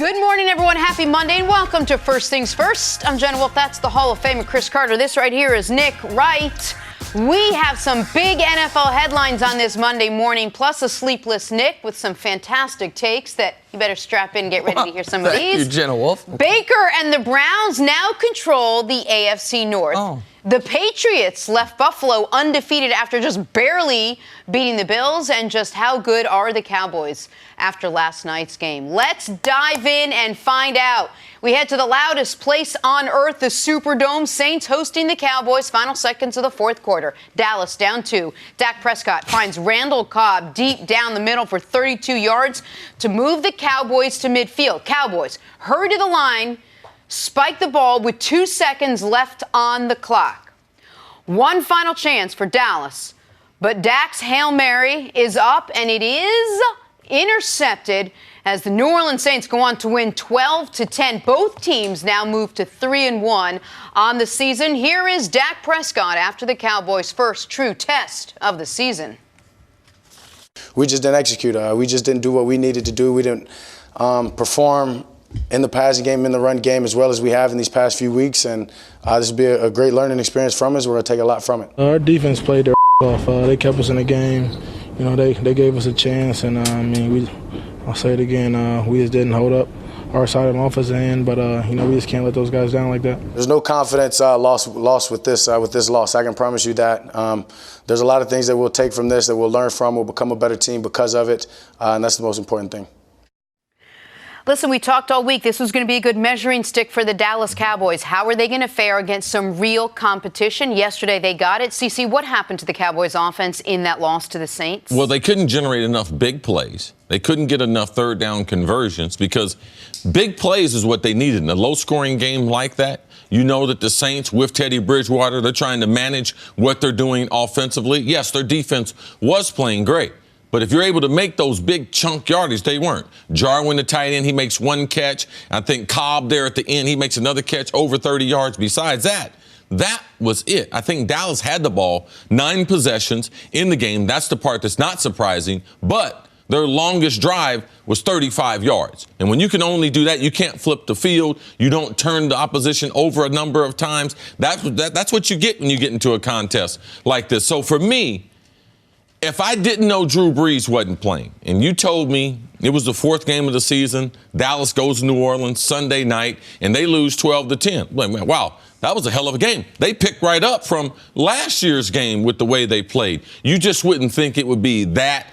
Good morning, everyone. Happy Monday, and welcome to First Things First. I'm Jenna Wolfe. That's the Hall of Fame, Cris Carter. This right here is Nick Wright. We have some big NFL headlines on this Monday morning, plus a sleepless Nick with some fantastic takes that you better strap in and get ready to hear some of these. Thank you, Jenna Wolfe. Baker and the Browns now control the AFC North. Oh. The Patriots left Buffalo undefeated after just barely beating the Bills. And just how good are the Cowboys after last night's game? Let's dive in and find out. We head to the loudest place on earth, the Superdome. Saints hosting the Cowboys. Final seconds of the fourth quarter. Dallas down 2. Dak Prescott finds Randall Cobb deep down the middle for 32 yards to move the Cowboys to midfield. Cowboys hurry to the line, spike the ball with 2 seconds left on the clock. One final chance for Dallas, but Dak's Hail Mary is up, and it is intercepted as the New Orleans Saints go on to win 12-10. Both teams now move to 3-1 on the season. Here is Dak Prescott after the Cowboys' first true test of the season. We just didn't execute. We just didn't do what we needed to do. We didn't perform in the passing game, in the run game, as well as we have in these past few weeks. And this will be a great learning experience from us. We're going to take a lot from it. Our defense played their off. They kept us in the game. You know, they gave us a chance. And, I'll say it again, we just didn't hold up our side of the offensive end. But, we just can't let those guys down like that. There's no confidence lost with this loss. I can promise you that. There's a lot of things that we'll take from this, that we'll learn from. We'll become a better team because of it. And that's the most important thing. Listen, we talked all week. This was going to be a good measuring stick for the Dallas Cowboys. How are they going to fare against some real competition? Yesterday they got it. CC, what happened to the Cowboys offense in that loss to the Saints? Well, they couldn't generate enough big plays. They couldn't get enough third down conversions because big plays is what they needed in a low-scoring game like that. You know that the Saints, with Teddy Bridgewater, they're trying to manage what they're doing offensively. Yes, their defense was playing great. But if you're able to make those big chunk yardage, they weren't. Jarwin, the tight end, he makes one catch. I think Cobb there at the end, he makes another catch over 30 yards. Besides that, that was it. I think Dallas had the ball 9 possessions in the game. That's the part that's not surprising. But their longest drive was 35 yards. And when you can only do that, you can't flip the field. You don't turn the opposition over a number of times. That's what you get when you get into a contest like this. So for me, if I didn't know Drew Brees wasn't playing, and you told me it was the 4th game of the season, Dallas goes to New Orleans Sunday night, and they lose 12-10. Wow, that was a hell of a game. They picked right up from last year's game with the way they played. You just wouldn't think it would be that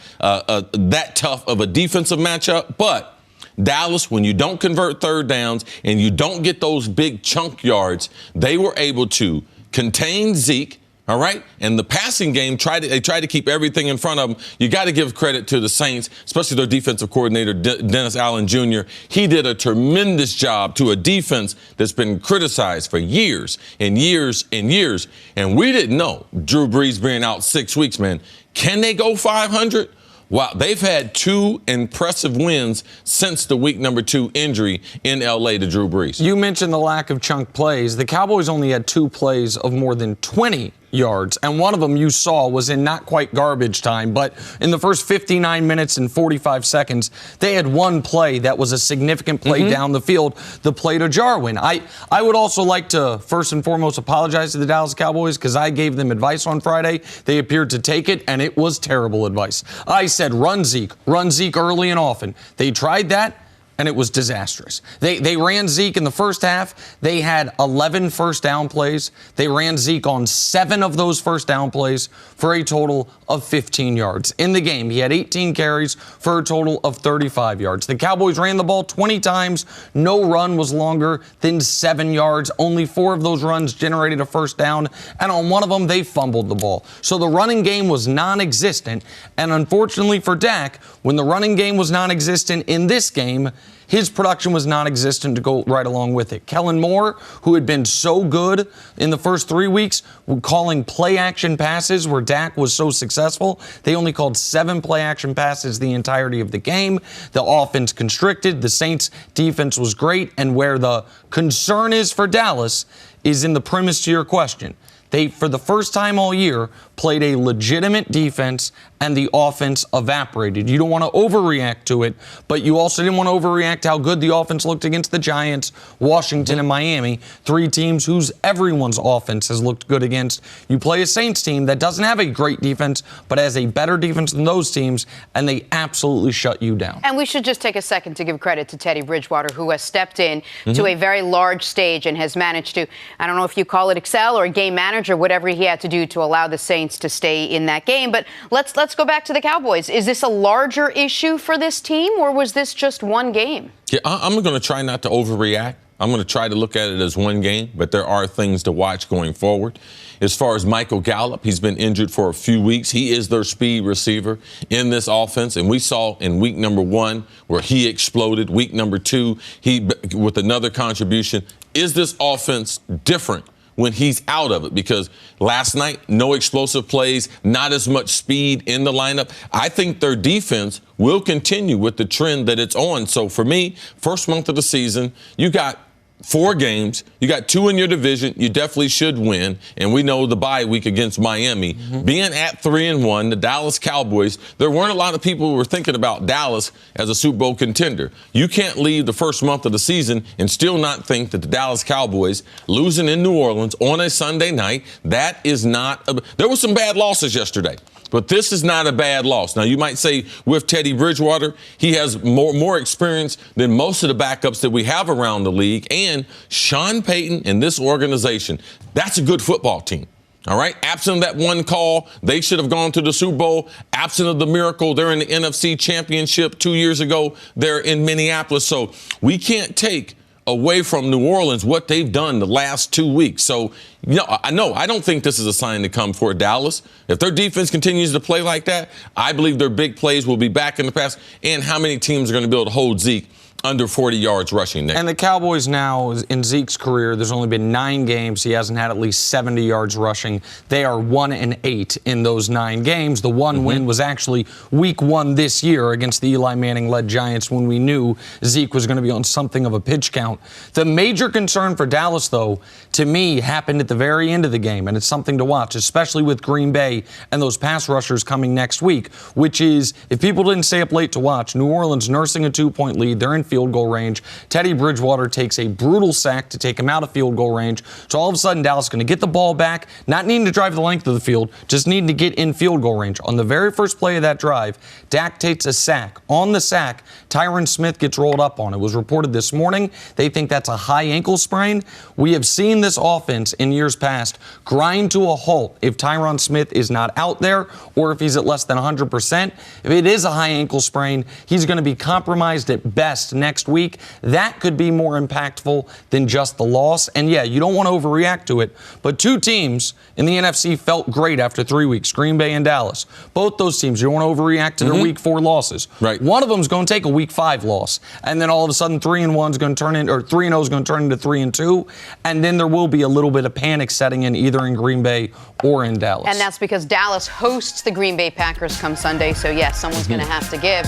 tough of a defensive matchup, but Dallas, when you don't convert third downs and you don't get those big chunk yards, they were able to contain Zeke. All right? And the passing game, they tried to keep everything in front of them. You got to give credit to the Saints, especially their defensive coordinator, Dennis Allen Jr. He did a tremendous job to a defense that's been criticized for years and years and years. And we didn't know, Drew Brees being out 6 weeks, man. Can they go 500? Wow, they've had 2 impressive wins since the week number 2 injury in L.A. to Drew Brees. You mentioned the lack of chunk plays. The Cowboys only had 2 plays of more than 20 yards, and one of them you saw was in not quite garbage time, but in the first 59 minutes and 45 seconds, they had one play that was a significant play down the field, the play to Jarwin. I would also like to first and foremost apologize to the Dallas Cowboys because I gave them advice on Friday. They appeared to take it, and it was terrible advice. I said run Zeke early and often. They tried that, and it was disastrous. They ran Zeke in the first half. They had 11 first down plays. They ran Zeke on 7 of those first down plays for a total of 15 yards. In the game, he had 18 carries for a total of 35 yards. The Cowboys ran the ball 20 times. No run was longer than 7 yards. Only 4 of those runs generated a first down, and on one of them, they fumbled the ball. So the running game was non-existent, and unfortunately for Dak, when the running game was non-existent in this game, his production was non-existent to go right along with it. Kellen Moore, who had been so good in the first 3 weeks, calling play-action passes where Dak was so successful. They only called 7 play-action passes the entirety of the game. The offense constricted. The Saints' defense was great. And where the concern is for Dallas is in the premise to your question. They, for the first time all year, played a legitimate defense and the offense evaporated. You don't want to overreact to it, but you also didn't want to overreact to how good the offense looked against the Giants, Washington, and Miami, 3 teams whose everyone's offense has looked good against. You play a Saints team that doesn't have a great defense, but has a better defense than those teams, and they absolutely shut you down. And we should just take a second to give credit to Teddy Bridgewater, who has stepped in to a very large stage and has managed to, I don't know if you call it excel or game manager, whatever he had to do to allow the Saints to stay in that game. But let's go back to the Cowboys. Is this a larger issue for this team, or was this just one game? Yeah, I'm going to try not to overreact. I'm going to try to look at it as one game, but there are things to watch going forward. As far as Michael Gallup, he's been injured for a few weeks. He is their speed receiver in this offense, and we saw in week number 1 where he exploded. Week number 2, he with another contribution. Is this offense different when he's out of it? Because last night, no explosive plays, not as much speed in the lineup. I think their defense will continue with the trend that it's on. So for me, first month of the season, you got 4 games. You got 2 in your division. You definitely should win. And we know the bye week against Miami. Being at 3-1, the Dallas Cowboys, there weren't a lot of people who were thinking about Dallas as a Super Bowl contender. You can't leave the first month of the season and still not think that the Dallas Cowboys losing in New Orleans on a Sunday night, that is not there were some bad losses yesterday. But this is not a bad loss. Now, you might say with Teddy Bridgewater, he has more experience than most of the backups that we have around the league. And Sean Payton and this organization, that's a good football team. All right? Absent of that one call, they should have gone to the Super Bowl. Absent of the miracle, they're in the NFC Championship 2 years ago. They're in Minneapolis. So we can't take away from New Orleans what they've done the last 2 weeks. So, I don't think this is a sign to come for Dallas. If their defense continues to play like that, I believe their big plays will be back in the past. And how many teams are going to be able to hold Zeke under 40 yards rushing next? And the Cowboys now, in Zeke's career, there's only been 9 games. He hasn't had at least 70 yards rushing. They are 1-8 in those 9 games. The one win was actually week 1 this year against the Eli Manning-led Giants when we knew Zeke was going to be on something of a pitch count. The major concern for Dallas, though, to me, happened at the very end of the game, and it's something to watch, especially with Green Bay and those pass rushers coming next week, which is, if people didn't stay up late to watch, New Orleans nursing a 2-point lead. They're in field goal range. Teddy Bridgewater takes a brutal sack to take him out of field goal range. So all of a sudden, Dallas is going to get the ball back, not needing to drive the length of the field, just needing to get in field goal range. On the very first play of that drive, Dak takes a sack. On the sack, Tyron Smith gets rolled up on. It was reported this morning. They think that's a high ankle sprain. We have seen this offense in years past grind to a halt if Tyron Smith is not out there or if he's at less than 100%. If it is a high ankle sprain, he's going to be compromised at best next week. That could be more impactful than just the loss. And yeah, you don't want to overreact to it, but 2 teams in the NFC felt great after 3 weeks, Green Bay and Dallas. Both those teams, you don't want to overreact to their week 4 losses. Right. One of them is going to take a week 5 loss, and then all of a sudden 3-1 is going to turn in, or 3-0 is going to turn into 3-2, and then there will be a little bit of panic setting in either in Green Bay or in Dallas. And that's because Dallas hosts the Green Bay Packers come Sunday, so yes, someone's going to have to give.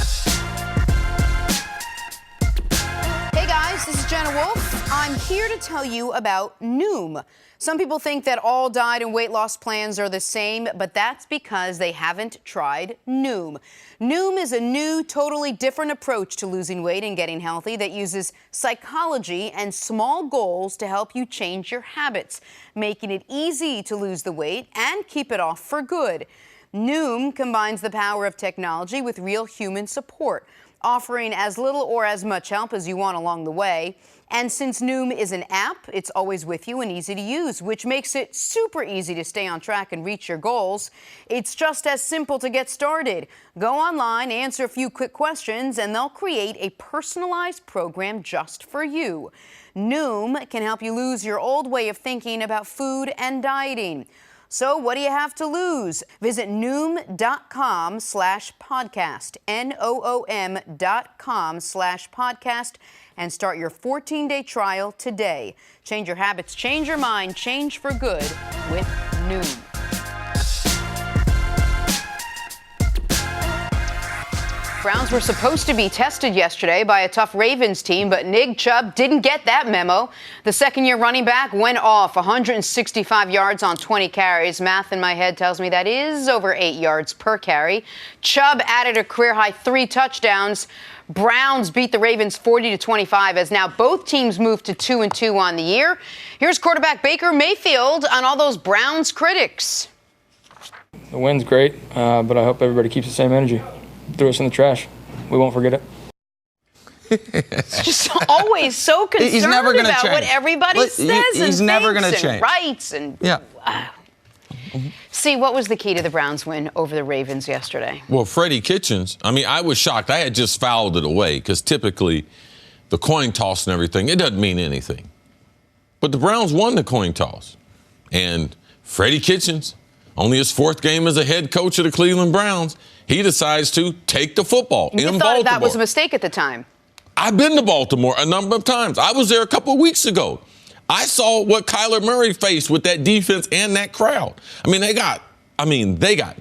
Hey guys, this is Jenna Wolfe. I'm here to tell you about Noom. Some people think that all diet and weight loss plans are the same, but that's because they haven't tried Noom. Noom is a new, totally different approach to losing weight and getting healthy that uses psychology and small goals to help you change your habits, making it easy to lose the weight and keep it off for good. Noom combines the power of technology with real human support, offering as little or as much help as you want along the way. And since Noom is an app, it's always with you and easy to use, which makes it super easy to stay on track and reach your goals. It's just as simple to get started. Go online, answer a few quick questions, and they'll create a personalized program just for you. Noom can help you lose your old way of thinking about food and dieting. So what do you have to lose? Visit Noom.com/podcast, Noom.com/podcast, and start your 14-day trial today. Change your habits, change your mind, change for good with Noom. Browns were supposed to be tested yesterday by a tough Ravens team, but Nick Chubb didn't get that memo. The second-year running back went off 165 yards on 20 carries. Math in my head tells me that is over 8 yards per carry. Chubb added a career-high 3 touchdowns. Browns beat the Ravens 40-25 as now both teams move to 2-2 on the year. Here's quarterback Baker Mayfield on all those Browns critics. The win's great, but I hope everybody keeps the same energy. Throw us in the trash. We won't forget it. It's just always so concerned He's never gonna about change. what everybody says he's and never thinks gonna and change. writes. And, See, what was the key to the Browns win over the Ravens yesterday? Well, Freddie Kitchens, I was shocked. I had just fouled it away because typically the coin toss and everything, it doesn't mean anything. But the Browns won the coin toss. And Freddie Kitchens, only his 4th game as a head coach of the Cleveland Browns, he decides to take the football You in thought Baltimore. that was a mistake at the time. I've been to Baltimore a number of times. I was there a couple of weeks ago. I saw what Kyler Murray faced with that defense and that crowd. They got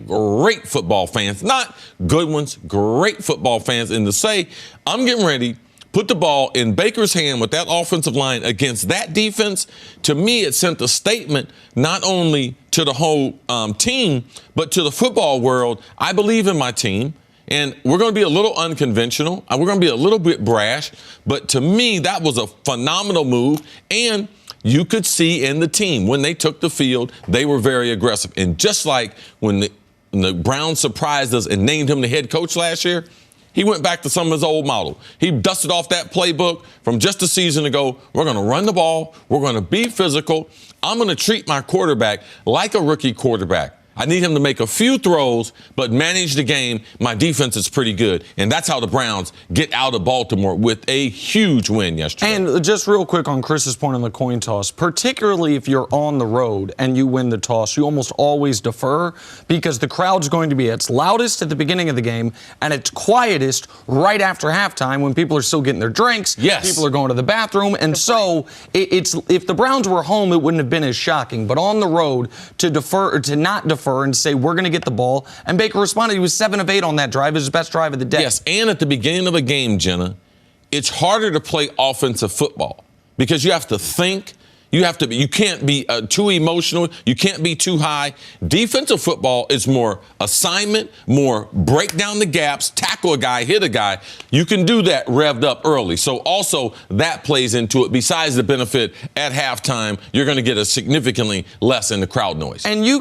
great football fans, not good ones, great football fans. And to say, I'm getting ready, put the ball in Baker's hand with that offensive line against that defense, to me, it sent a statement not only to the whole team, but to the football world. I believe in my team. And we're going to be a little unconventional. We're going to be a little bit brash. But to me, that was a phenomenal move. And you could see in the team, when they took the field, they were very aggressive. And just like when the Browns surprised us and named him the head coach last year, he went back to some of his old model. He dusted off that playbook from just a season ago. We're going to run the ball. We're going to be physical. I'm going to treat my quarterback like a rookie quarterback. I need him to make a few throws, but manage the game. My defense is pretty good. And that's how the Browns get out of Baltimore with a huge win yesterday. And just real quick on Chris's point on the coin toss, particularly if you're on the road and you win the toss, you almost always defer because the crowd's going to be its loudest at the beginning of the game and its quietest right after halftime when people are still getting their drinks. Yes. People are going to the bathroom. And so it's if the Browns were home, it wouldn't have been as shocking. But on the road, to defer or to not defer and say, we're going to get the ball. And Baker responded. He was 7 of 8 on that drive. It was his best drive of the day. Yes, and at the beginning of a game, Jenna, it's harder to play offensive football because you have to think. You can't be too emotional. You can't be too high. Defensive football is more assignment, more break down the gaps, tackle a guy, hit a guy. You can do that revved up early. So also that plays into it. Besides the benefit at halftime, you're going to get a significantly less in the crowd noise. And you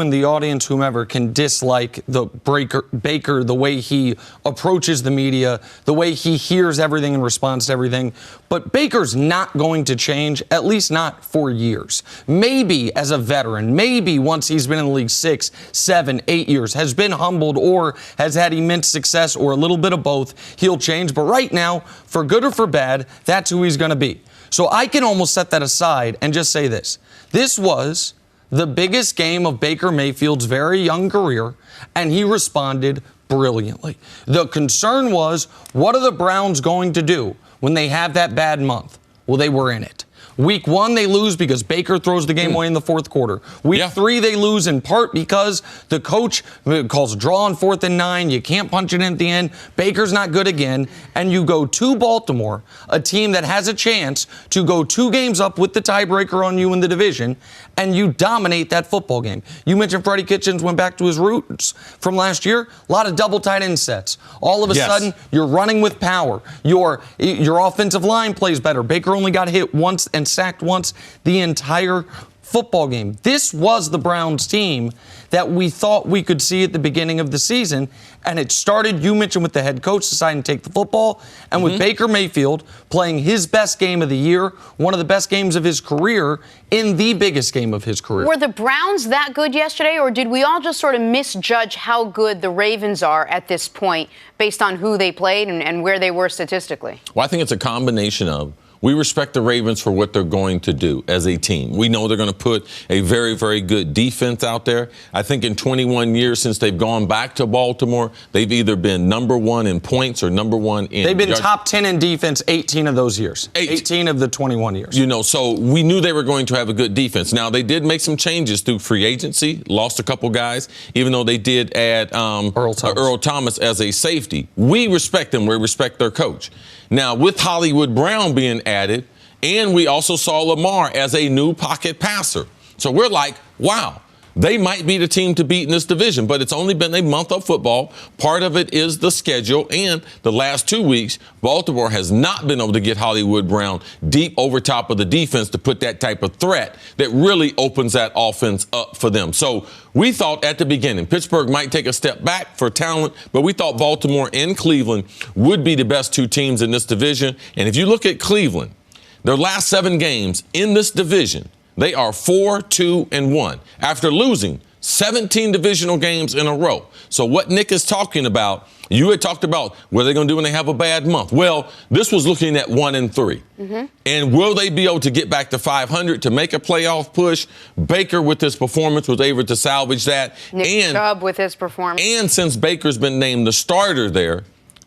and the audience, whomever, can dislike the Baker, the way he approaches the media, the way he hears everything and responds to everything. But Baker's not going to change, at least not for years. Maybe as a veteran, maybe once he's been in the league 6, 7, 8 years, has been humbled or has had immense success or a little bit of both, he'll change. But right now, for good or for bad, that's who he's going to be. So I can almost set that aside and just say this. This was the biggest game of Baker Mayfield's very young career, and he responded brilliantly. The concern was, what are the Browns going to do when they have that bad month? Well, they were in it. Week 1, they lose because Baker throws the game away in the 4th quarter. Week 3, they lose in part because the coach calls a draw on 4th and 9. You can't punch it in at the end. Baker's not good again. And you go to Baltimore, a team that has a chance to go 2 games up with the tiebreaker on you in the division, and you dominate that football game. You mentioned Freddie Kitchens went back to his roots from last year. A lot of double tight end sets. All of a sudden, you're running with power. Your offensive line plays better. Baker only got hit once and sacked once the entire football game. This was the Browns team that we thought we could see at the beginning of the season, and it started, you mentioned, with the head coach deciding to take the football, and with Baker Mayfield playing his best game of the year, one of the best games of his career, in the biggest game of his career. Were the Browns that good yesterday, or did we all just sort of misjudge how good the Ravens are at this point based on who they played and where they were statistically? Well, I think it's a combination of We respect the Ravens for what they're going to do as a team. We know they're going to put a very, very good defense out there. I think in 21 years since they've gone back to Baltimore, they've either been number one in points or number one in... They've been top 10 in defense 18 of those years. 18 of the 21 years. You know, so we knew they were going to have a good defense. Now, they did make some changes through free agency, lost a couple guys, even though they did add Earl Thomas as a safety. We respect them. We respect their coach. Now, with Hollywood Brown being added, and we also saw Lamar as a new pocket passer. So we're like, wow, they might be the team to beat in this division, but it's only been a month of football. Part of it is the schedule, and the last 2 weeks, Baltimore has not been able to get Hollywood Brown deep over top of the defense to put that type of threat that really opens that offense up for them. So we thought at the beginning Pittsburgh might take a step back for talent, but we thought Baltimore and Cleveland would be the best two teams in this division. And if you look at Cleveland, their last 7 games in this division, they are 4-2-1 after losing 17 divisional games in a row. So what Nick is talking about, you had talked about what are they going to do when they have a bad month. Well, this was looking at 1-3. And will they be able to get back to 500 to make a playoff push? Baker with his performance was able to salvage that. Nick Chubb with his performance. And since Baker's been named the starter there,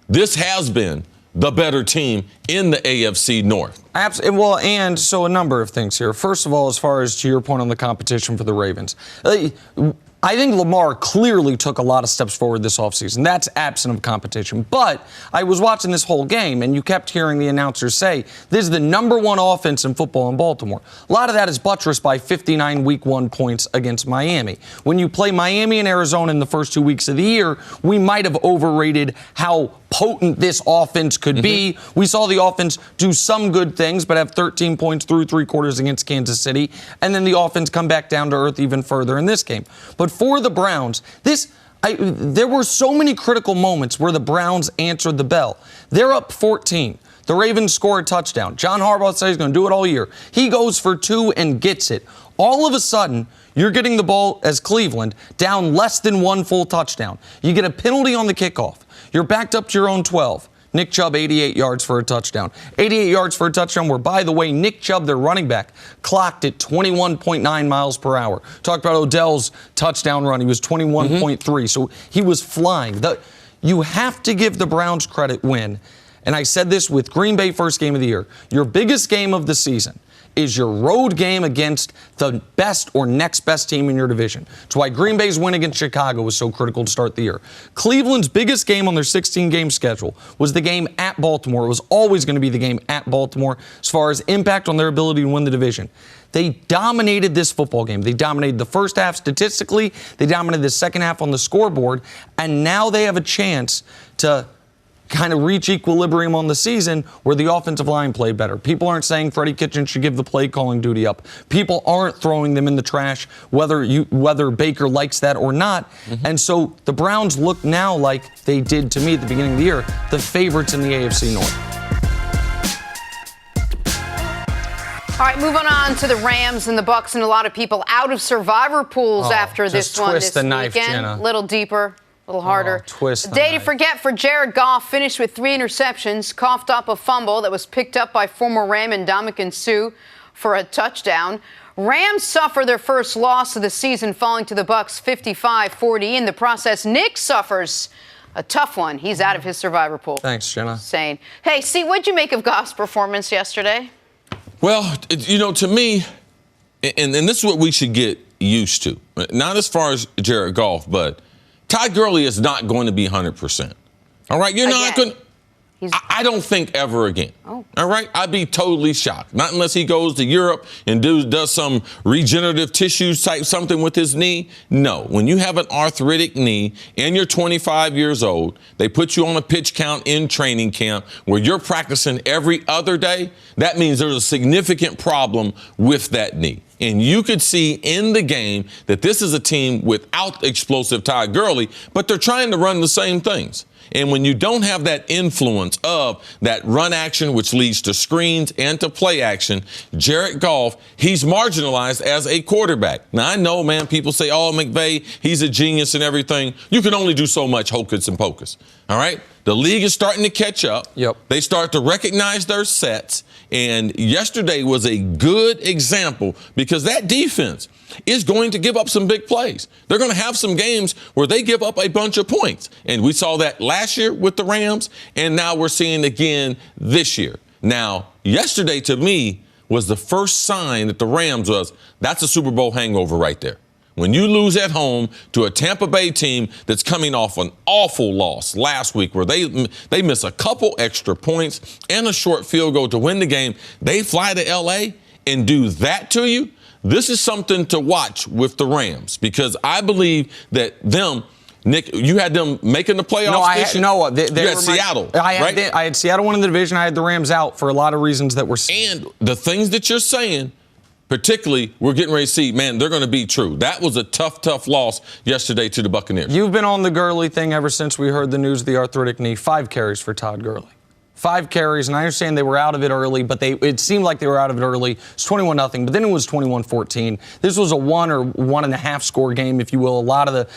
this has been the better team in the AFC North. Absolutely. Well, and so a number of things here. First of all, as far as to your point on the competition for the Ravens, I think Lamar clearly took a lot of steps forward this offseason. That's absent of competition. But I was watching this whole game, and you kept hearing the announcers say, this is the number one offense in football in Baltimore. A lot of that is buttressed by 59 Week 1 points against Miami. When you play Miami and Arizona in the first 2 weeks of the year, we might have overrated how potent this offense could be. We saw the offense do some good things, but have 13 points through 3 quarters against Kansas City, and then the offense come back down to earth even further in this game. But for the Browns, there were so many critical moments where the Browns answered the bell. They're up 14. The Ravens score a touchdown. John Harbaugh says he's going to do it all year. He goes for 2 and gets it. All of a sudden, you're getting the ball as Cleveland down less than 1 full touchdown. You get a penalty on the kickoff. You're backed up to your own 12. Nick Chubb, 88 yards for a touchdown. 88 yards for a touchdown where, by the way, Nick Chubb, their running back, clocked at 21.9 miles per hour. Talked about Odell's touchdown run. He was 21.3, so he was flying. You have to give the Browns credit when, and I said this with Green Bay first game of the year, your biggest game of the season is your road game against the best or next best team in your division. It's why Green Bay's win against Chicago was so critical to start the year. Cleveland's biggest game on their 16-game schedule was the game at Baltimore. It was always going to be the game at Baltimore as far as impact on their ability to win the division. They dominated this football game. They dominated the first half statistically. They dominated the second half on the scoreboard. And now they have a chance to kind of reach equilibrium on the season where the offensive line played better. People aren't saying Freddie Kitchens should give the play calling duty up. People aren't throwing them in the trash, whether Baker likes that or not. And so the Browns look now like they did to me at the beginning of the year, the favorites in the AFC North. All right, moving on to the Rams and the Bucs, and a lot of people out of survivor pools after this one this knife, weekend. Jenna. A little deeper. A little harder. Twist the Day to knife. forget for Jared Goff, finished with 3 interceptions, coughed up a fumble that was picked up by former Ram Ndamukong Suh for a touchdown. Rams suffer their first loss of the season, falling to the Bucs 55-40. In the process, Nick suffers a tough one. He's out of his survivor pool. Thanks, Jenna. Saying, hey, see, what'd you make of Goff's performance yesterday? Well, to me, and this is what we should get used to. Not as far as Jared Goff, but Todd Gurley is not going to be 100%. All right? You're not going to. I don't think ever again. Oh. All right? I'd be totally shocked. Not unless he goes to Europe and does some regenerative tissues type something with his knee. No. When you have an arthritic knee and you're 25 years old, they put you on a pitch count in training camp where you're practicing every other day, that means there's a significant problem with that knee. And you could see in the game that this is a team without explosive Todd Gurley, but they're trying to run the same things. And when you don't have that influence of that run action, which leads to screens and to play action, Jared Goff, he's marginalized as a quarterback. Now, I know, man, people say, oh, McVay, he's a genius and everything. You can only do so much hocus and pocus. All right? The league is starting to catch up. Yep. They start to recognize their sets. And yesterday was a good example because that defense is going to give up some big plays. They're going to have some games where they give up a bunch of points. And we saw that last year with the Rams, and now we're seeing again this year. Now, yesterday to me was the first sign that the Rams that's a Super Bowl hangover right there. When you lose at home to a Tampa Bay team that's coming off an awful loss last week where they miss a couple extra points and a short field goal to win the game, they fly to L.A. and do that to you. This is something to watch with the Rams because I believe that Nick, you had them making the playoffs. They you had Seattle. I had Seattle winning the division. I had the Rams out for a lot of reasons that were. And the things that you're saying, particularly, we're getting ready to see, man, they're going to be true. That was a tough loss yesterday to the Buccaneers. You've been on the Gurley thing ever since we heard the news of the arthritic knee. 5 carries for Todd Gurley. 5 carries, and I understand they were out of it early, but it seemed like they were out of it early. It's 21-0, but then it was 21-14. This was a 1 or 1.5 score game, if you will. A lot of the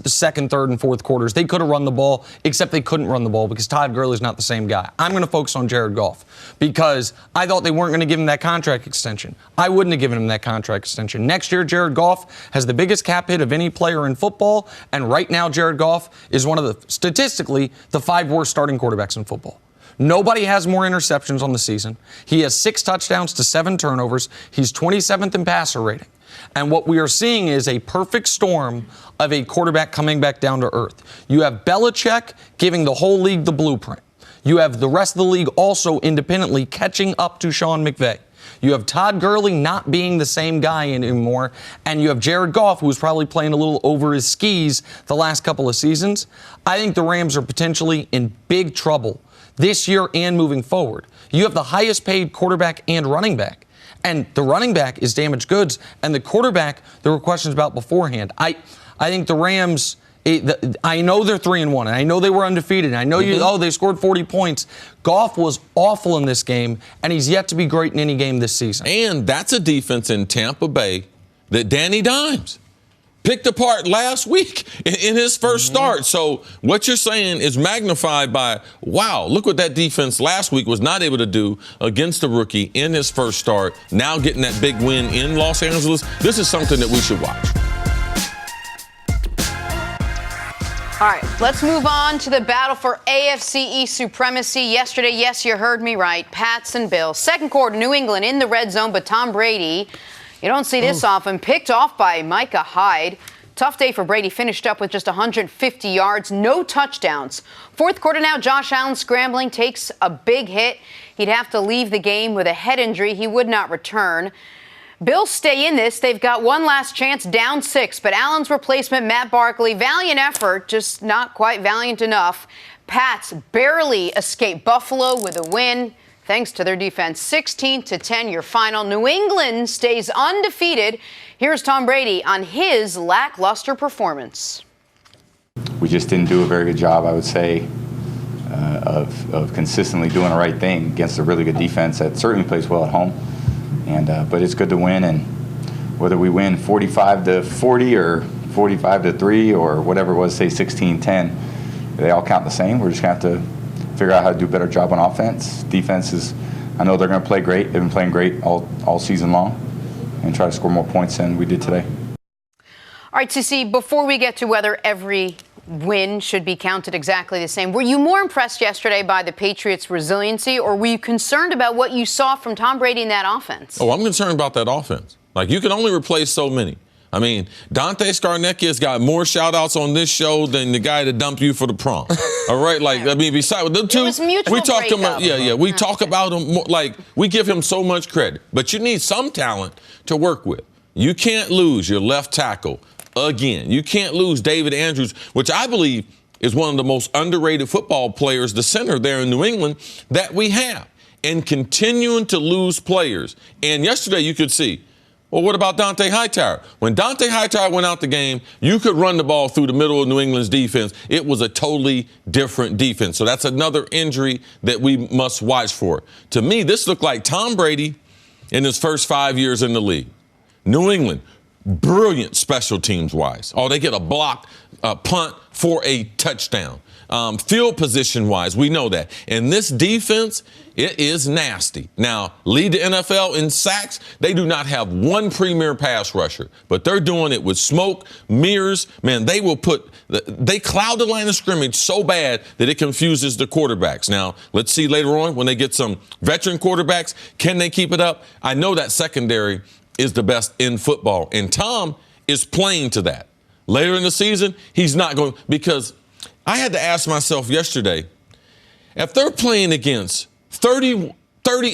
second, third, and fourth quarters, they could have run the ball, except they couldn't run the ball because Todd Gurley's not the same guy. I'm going to focus on Jared Goff because I thought they weren't going to give him that contract extension. I wouldn't have given him that contract extension. Next year, Jared Goff has the biggest cap hit of any player in football, and right now, Jared Goff is one of statistically, the 5 worst starting quarterbacks in football. Nobody has more interceptions on the season. He has 6 touchdowns to 7 turnovers. He's 27th in passer rating. And what we are seeing is a perfect storm of a quarterback coming back down to earth. You have Belichick giving the whole league the blueprint. You have the rest of the league also independently catching up to Sean McVay. You have Todd Gurley not being the same guy anymore, and you have Jared Goff, who's probably playing a little over his skis the last couple of seasons. I think the Rams are potentially in big trouble this year and moving forward. You have the highest paid quarterback and running back. And the running back is damaged goods. And the quarterback, there were questions about beforehand. I think the Rams, I know they're 3-1, and I know they were undefeated. And I know they scored 40 points. Goff was awful in this game, and he's yet to be great in any game this season. And that's a defense in Tampa Bay that Danny Dimes picked apart last week in his first start. So what you're saying is magnified by, wow, look what that defense last week was not able to do against the rookie in his first start. Now getting that big win in Los Angeles. This is something that we should watch. All right, let's move on to the battle for AFC East supremacy. Yesterday, yes, you heard me right, Pats and Bills. Second quarter, New England in the red zone, but Tom Brady, you don't see this often, picked off by Micah Hyde. Tough day for Brady, finished up with just 150 yards, no touchdowns. Fourth quarter now, Josh Allen scrambling, takes a big hit. He'd have to leave the game with a head injury. He would not return. Bills stay in this. They've got one last chance, down 6. But Allen's replacement, Matt Barkley, valiant effort, just not quite valiant enough. Pats barely escape Buffalo with a win, thanks to their defense. 16-10, your final. New England stays undefeated. Here's Tom Brady on his lackluster performance. We just didn't do a very good job, I would say, of consistently doing the right thing against a really good defense that certainly plays well at home. But it's good to win, and whether we win 45-40 or 45-3 or whatever it was, say 16-10, they all count the same. We're just going to have to figure out how to do a better job on offense. Defense is, I know they're going to play great. They've been playing great all season long, and try to score more points than we did today. All right, Cissy, before we get to whether every win should be counted exactly the same, were you more impressed yesterday by the Patriots' resiliency, or were you concerned about what you saw from Tom Brady in that offense? Oh, I'm concerned about that offense. Like, you can only replace so many. I mean, Dante Scarnecchia's got more shout-outs on this show than the guy that dumped you for the prom. All right? Like, I mean, besides them two, we talk about, we talk about him more, like, we give him so much credit. But you need some talent to work with. You can't lose your left tackle again. You can't lose David Andrews, which I believe is one of the most underrated football players, the center there in New England, that we have. And continuing to lose players. And yesterday you could see, well, what about Dante Hightower? When Dante Hightower went out the game, you could run the ball through the middle of New England's defense. It was a totally different defense. So that's another injury that we must watch for. To me, this looked like Tom Brady in his first 5 years in the league. New England, brilliant special teams-wise. Oh, they get a block punt for a touchdown. Field position-wise, we know that. And this defense, it is nasty. Now, lead the NFL in sacks. They do not have one premier pass rusher, but they're doing it with smoke, mirrors. Man, they cloud the line of scrimmage so bad that it confuses the quarterbacks. Now, let's see later on when they get some veteran quarterbacks, can they keep it up? I know that secondary is the best in football, and Tom is playing to that. Later in the season, he's not going, because I had to ask myself yesterday, if they're playing against 30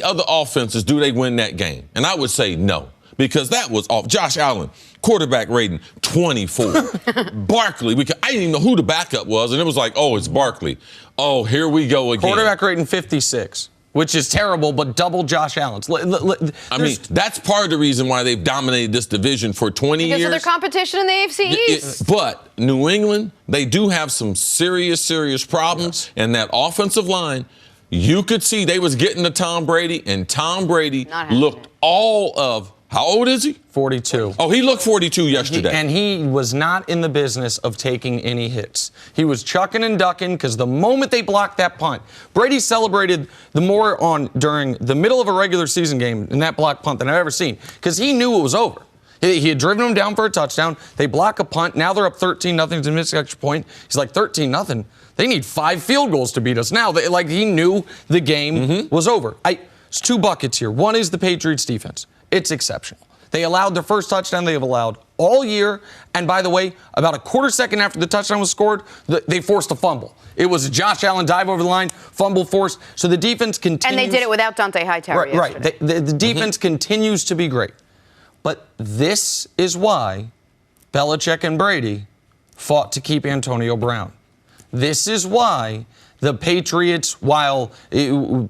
other offenses, do they win that game? And I would say no, because that was off. Josh Allen, quarterback rating 24. Barkley, I didn't even know who the backup was, and it was like, oh, it's Barkley. Oh, here we go again. Quarterback rating 56. Which is terrible, but double Josh Allen's. I mean, that's part of the reason why they've dominated this division for 20 years. Because of their competition in the AFC East. But New England, they do have some serious problems. Yes. And that offensive line, you could see they was getting to Tom Brady, and Tom Brady looked all of, how old is he? 42. Oh, he looked 42 yesterday. And he was not in the business of taking any hits. He was chucking and ducking because the moment they blocked that punt, Brady celebrated during the middle of a regular season game in that block punt than I've ever seen because he knew it was over. He had driven them down for a touchdown. They block a punt. Now they're up 13-0 to miss extra point. He's like, 13-0? They need 5 field goals to beat us. Now, he knew the game was over. There's 2 buckets here. One is the Patriots defense. It's exceptional. They allowed their first touchdown they have allowed all year. And by the way, about a quarter second after the touchdown was scored, they forced a fumble. It was a Josh Allen dive over the line, fumble forced. So the defense continues. And they did it without Dante Hightower yesterday. Right. The defense continues to be great. But this is why Belichick and Brady fought to keep Antonio Brown. This is why the Patriots, while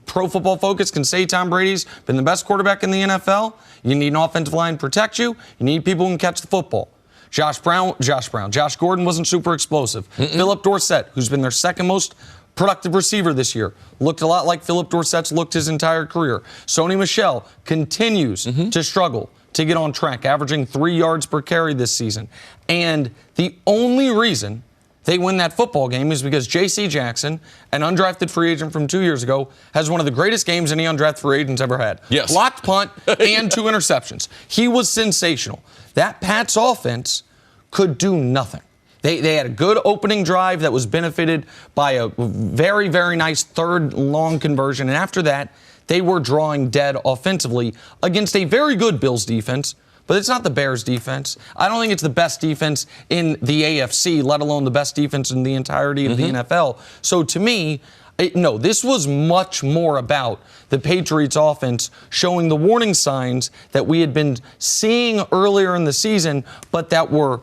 Pro Football Focus can say Tom Brady's been the best quarterback in the NFL, you need an offensive line to protect you. You need people who can catch the football. Josh Gordon wasn't super explosive. Philip Dorsett, who's been their second most productive receiver this year, looked a lot like Philip Dorsett's looked his entire career. Sony Michel continues to struggle to get on track, averaging 3 yards per carry this season. And the only reason they win that football game is because J.C. Jackson, an undrafted free agent from 2 years ago, has one of the greatest games any undrafted free agent's ever had. Yes. Blocked punt and 2 interceptions. He was sensational. That Pats offense could do nothing. They had a good opening drive that was benefited by a very, very nice third long conversion. And after that, they were drawing dead offensively against a very good Bills defense. But it's not the Bears' defense. I don't think it's the best defense in the AFC, let alone the best defense in the entirety of the NFL. So to me, this was much more about the Patriots' offense showing the warning signs that we had been seeing earlier in the season, but that were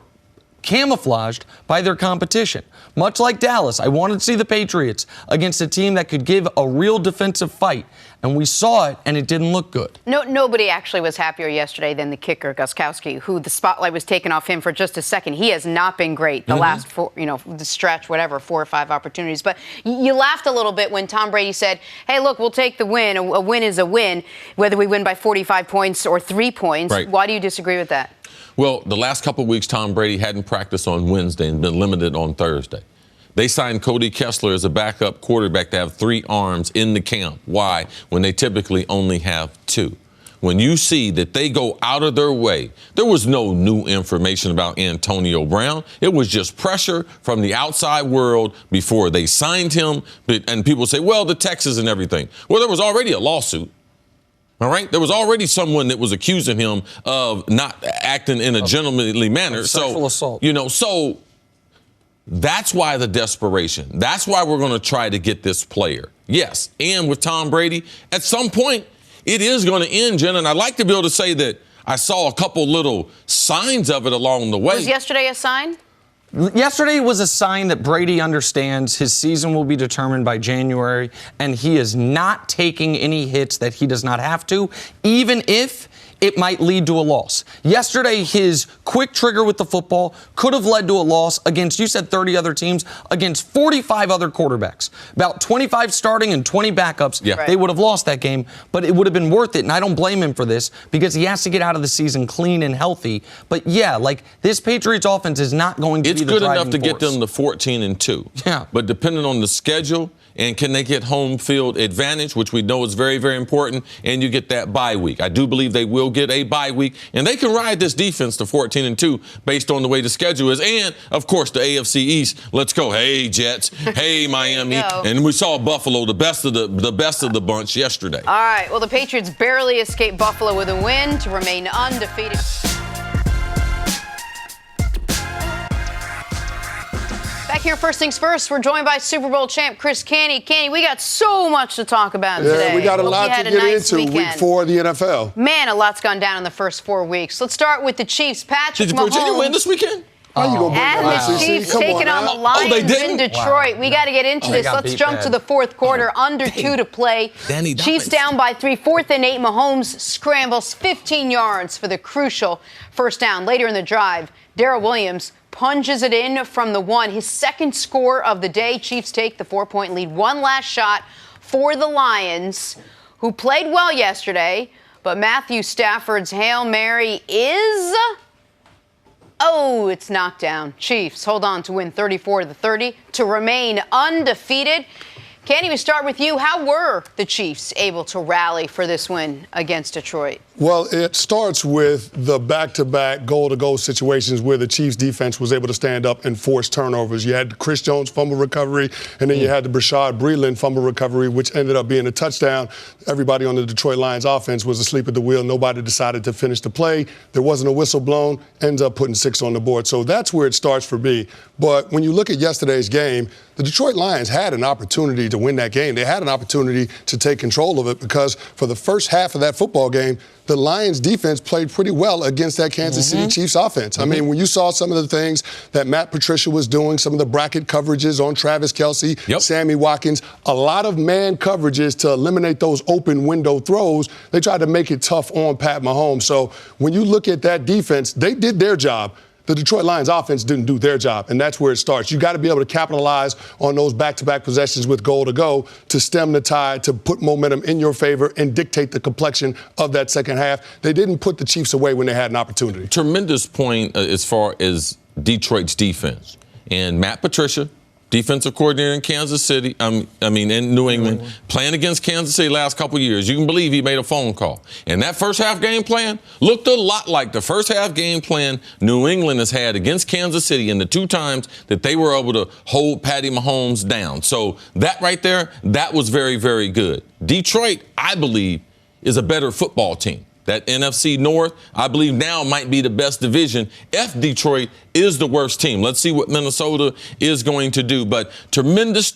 camouflaged by their competition. Much like Dallas, I wanted to see the Patriots against a team that could give a real defensive fight. And we saw it, and it didn't look good. Nobody actually was happier yesterday than the kicker, Gostkowski, who the spotlight was taken off him for just a second. He has not been great the last 4, the stretch, 4 or 5 opportunities. But you laughed a little bit when Tom Brady said, hey, look, we'll take the win. A win is a win, whether we win by 45 points or 3 points. Right. Why do you disagree with that? Well, the last couple of weeks, Tom Brady hadn't practiced on Wednesday and been limited on Thursday. They signed Cody Kessler as a backup quarterback to have 3 arms in the camp. Why? When they typically only have 2. When you see that they go out of their way, there was no new information about Antonio Brown. It was just pressure from the outside world before they signed him. And people say, well, the Texas and everything. Well, there was already a lawsuit. All right? There was already someone that was accusing him of not acting in a gentlemanly manner. Sexual assault. So that's why the desperation. That's why we're going to try to get this player. Yes, and with Tom Brady, at some point, it is going to end, Jen. And I'd like to be able to say that I saw a couple little signs of it along the way. Was yesterday a sign? Yesterday was a sign that Brady understands his season will be determined by January, and he is not taking any hits that he does not have to, even if it might lead to a loss. Yesterday, his quick trigger with the football could have led to a loss against, you said 30 other teams, against 45 other quarterbacks. About 25 starting and 20 backups. Yeah. They would have lost that game, but it would have been worth it, and I don't blame him for this because he has to get out of the season clean and healthy. But yeah, like this Patriots offense is not going to be the driving force. It's good enough to get them to 14-2. Yeah. But depending on the schedule and can they get home field advantage, which we know is very, very important, and you get that bye week. I do believe they will get a bye week, and they can ride this defense to 14-2 based on the way the schedule is. And, of course, the AFC East. Let's go. Hey, Jets. Hey, Miami. And we saw Buffalo, the best of the bunch yesterday. All right. Well, the Patriots barely escaped Buffalo with a win to remain undefeated. Back here, First Things First, we're joined by Super Bowl champ Cris Canty. Canty, we got so much to talk about today. Yeah, we got a lot to get into week 4 of the NFL. Man, a lot's gone down in the first 4 weeks. Let's start with the Chiefs. Patrick Mahomes. Did Virginia win this weekend? How you gonna bring And that the up? Chiefs Come taking on the now. Lions they in didn't? Detroit. We got to get into this. Let's jump to the fourth quarter. Under 2 to play. Chiefs down by 3. 4th and 8. Mahomes scrambles 15 yards for the crucial first down. Later in the drive, Darrell Williams punches it in from the 1. His second score of the day. Chiefs take the 4-point lead. One last shot for the Lions, who played well yesterday, but Matthew Stafford's Hail Mary is... Oh, it's knocked down. Chiefs hold on to win 34-30 to remain undefeated. Canty, we start with you. How were the Chiefs able to rally for this win against Detroit? Well, it starts with the back-to-back goal-to-goal situations where the Chiefs defense was able to stand up and force turnovers. You had Chris Jones fumble recovery, and then you had the Brashad Breeland fumble recovery, which ended up being a touchdown. Everybody on the Detroit Lions offense was asleep at the wheel. Nobody decided to finish the play. There wasn't a whistle blown. Ends up putting 6 on the board. So that's where it starts for me. But when you look at yesterday's game, the Detroit Lions had an opportunity to win that game. They had an opportunity to take control of it because for the first half of that football game, the Lions defense played pretty well against that Kansas City Chiefs offense. I mean, when you saw some of the things that Matt Patricia was doing, some of the bracket coverages on Travis Kelce, Sammy Watkins, a lot of man coverages to eliminate those open window throws, they tried to make it tough on Pat Mahomes. So when you look at that defense, they did their job. The Detroit Lions offense didn't do their job, and that's where it starts. You got to be able to capitalize on those back-to-back possessions with goal to go to stem the tide, to put momentum in your favor and dictate the complexion of that second half. They didn't put the Chiefs away when they had an opportunity. Tremendous point as far as Detroit's defense. And Matt Patricia, defensive coordinator in Kansas City, in New England, playing against Kansas City last couple of years. You can believe he made a phone call. And that first half game plan looked a lot like the first half game plan New England has had against Kansas City in the 2 times that they were able to hold Patty Mahomes down. So that right there, that was very, very good. Detroit, I believe, is a better football team. That NFC North, I believe now might be the best division if Detroit is the worst team. Let's see what Minnesota is going to do. But tremendous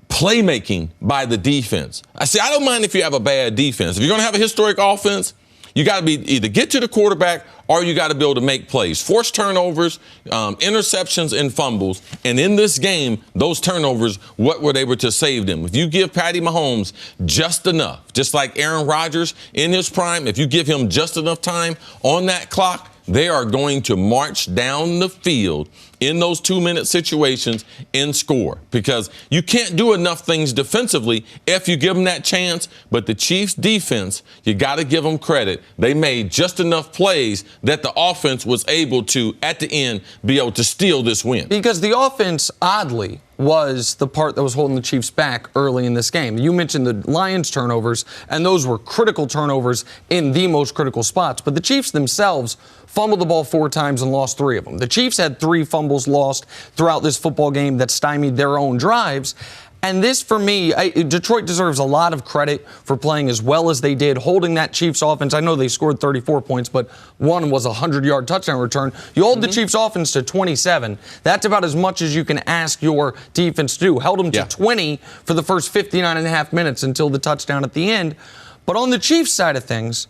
playmaking by the defense. I don't mind if you have a bad defense. If you're going to have a historic offense, you got to be either get to the quarterback or you got to be able to make plays. Force turnovers, interceptions, and fumbles. And in this game, those turnovers, what were they able to save them? If you give Patty Mahomes just enough, just like Aaron Rodgers in his prime, if you give him just enough time on that clock, they are going to march down the field in those 2-minute situations and score, because you can't do enough things defensively if you give them that chance. But the Chiefs defense, you got to give them credit. They made just enough plays that the offense was able to, at the end, be able to steal this win. Because the offense, oddly, was the part that was holding the Chiefs back early in this game. You mentioned the Lions turnovers, and those were critical turnovers in the most critical spots. But the Chiefs themselves fumbled the ball 4 times and lost 3 of them. The Chiefs had 3 fumbles lost throughout this football game that stymied their own drives. And this, for me, Detroit deserves a lot of credit for playing as well as they did, holding that Chiefs offense. I know they scored 34 points, but one was a 100-yard touchdown return. You hold the Chiefs offense to 27. That's about as much as you can ask your defense to do. Held them to 20 for the first 59 and a half minutes until the touchdown at the end. But on the Chiefs side of things,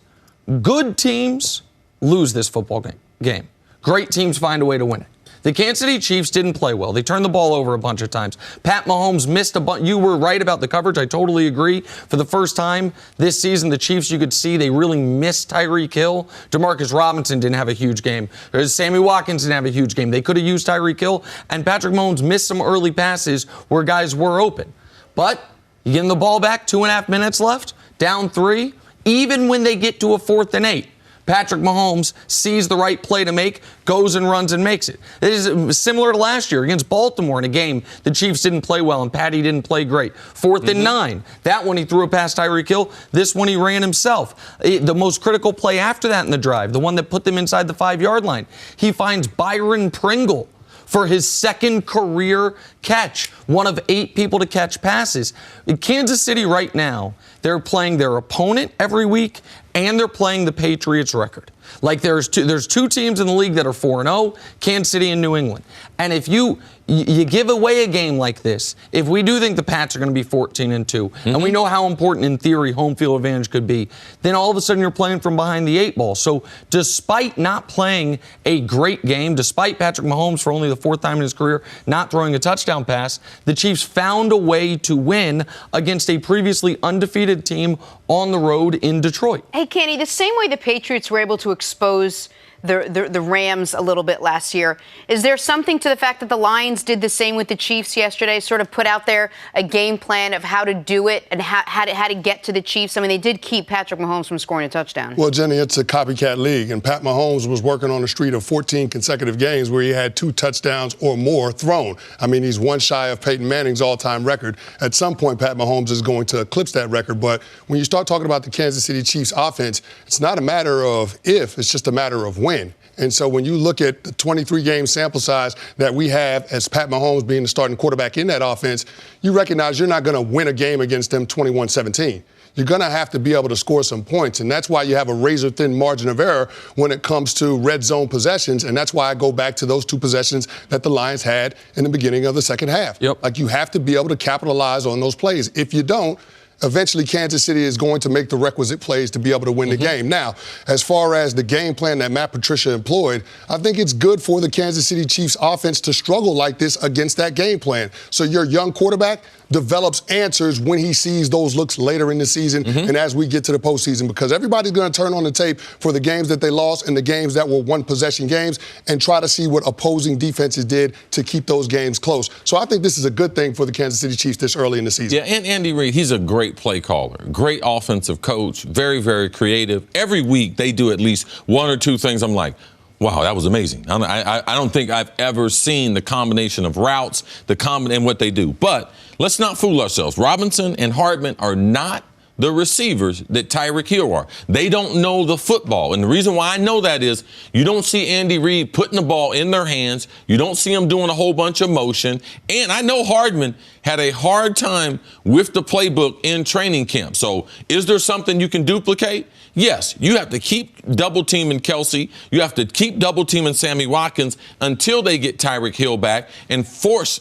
good teams lose this football game. Great teams find a way to win it. The Kansas City Chiefs didn't play well. They turned the ball over a bunch of times. Pat Mahomes missed a bunch. You were right about the coverage. I totally agree. For the first time this season, the Chiefs, you could see they really missed Tyreek Hill. Demarcus Robinson didn't have a huge game. Sammy Watkins didn't have a huge game. They could have used Tyreek Hill, and Patrick Mahomes missed some early passes where guys were open. But you give them the ball back, 2.5 minutes left, down 3. Even when they get to a 4th and 8, Patrick Mahomes sees the right play to make, goes and runs and makes it. It is similar to last year against Baltimore in a game the Chiefs didn't play well and Patty didn't play great. 4th and 9. That one he threw it past Tyreek Hill. This one he ran himself. The most critical play after that in the drive, the one that put them inside the 5-yard line, he finds Byron Pringle for his 2nd career catch, one of 8 people to catch passes. In Kansas City right now, they're playing their opponent every week, and they're playing the Patriots record. Like there's two teams in the league that are 4-0, Kansas City and New England. And if you give away a game like this, if we do think the Pats are going to be 14-2, and we know how important in theory home field advantage could be, then all of a sudden you're playing from behind the 8 ball. So despite not playing a great game, despite Patrick Mahomes for only the 4th time in his career not throwing a touchdown pass, the Chiefs found a way to win against a previously undefeated team on the road in Detroit. Hey, Kenny, the same way the Patriots were able to expose the Rams a little bit last year, is there something to the fact that the Lions did the same with the Chiefs yesterday, sort of put out there a game plan of how to do it and how to get to the Chiefs? I mean, they did keep Patrick Mahomes from scoring a touchdown. Well, Jenny, it's a copycat league, and Pat Mahomes was working on a streak of 14 consecutive games where he had 2 touchdowns or more thrown. I mean, he's one shy of Peyton Manning's all-time record. At some point, Pat Mahomes is going to eclipse that record, but when you start talking about the Kansas City Chiefs offense, it's not a matter of if, it's just a matter of when. And so when you look at the 23-game sample size that we have as Pat Mahomes being the starting quarterback in that offense, you recognize you're not going to win a game against them 21-17. You're going to have to be able to score some points, and that's why you have a razor-thin margin of error when it comes to red zone possessions, and that's why I go back to those 2 possessions that the Lions had in the beginning of the second half. Yep. Like, you have to be able to capitalize on those plays. If you don't, eventually Kansas City is going to make the requisite plays to be able to win the game. Now, as far as the game plan that Matt Patricia employed, I think it's good for the Kansas City Chiefs offense to struggle like this against that game plan. So your young quarterback develops answers when he sees those looks later in the season and as we get to the postseason, because everybody's going to turn on the tape for the games that they lost and the games that were one-possession games and try to see what opposing defenses did to keep those games close. So I think this is a good thing for the Kansas City Chiefs this early in the season. Yeah, and Andy Reid, he's a great play caller, great offensive coach, very, very creative. Every week they do at least 1 or 2 things I'm like, wow, that was amazing. I don't think I've ever seen the combination of routes, and what they do. But let's not fool ourselves. Robinson and Hardman are not the receivers that Tyreek Hill are. They don't know the football. And the reason why I know that is you don't see Andy Reid putting the ball in their hands. You don't see him doing a whole bunch of motion. And I know Hardman had a hard time with the playbook in training camp. So is there something you can duplicate? Yes, you have to keep double-teaming Kelsey. You have to keep double-teaming Sammy Watkins until they get Tyreek Hill back and force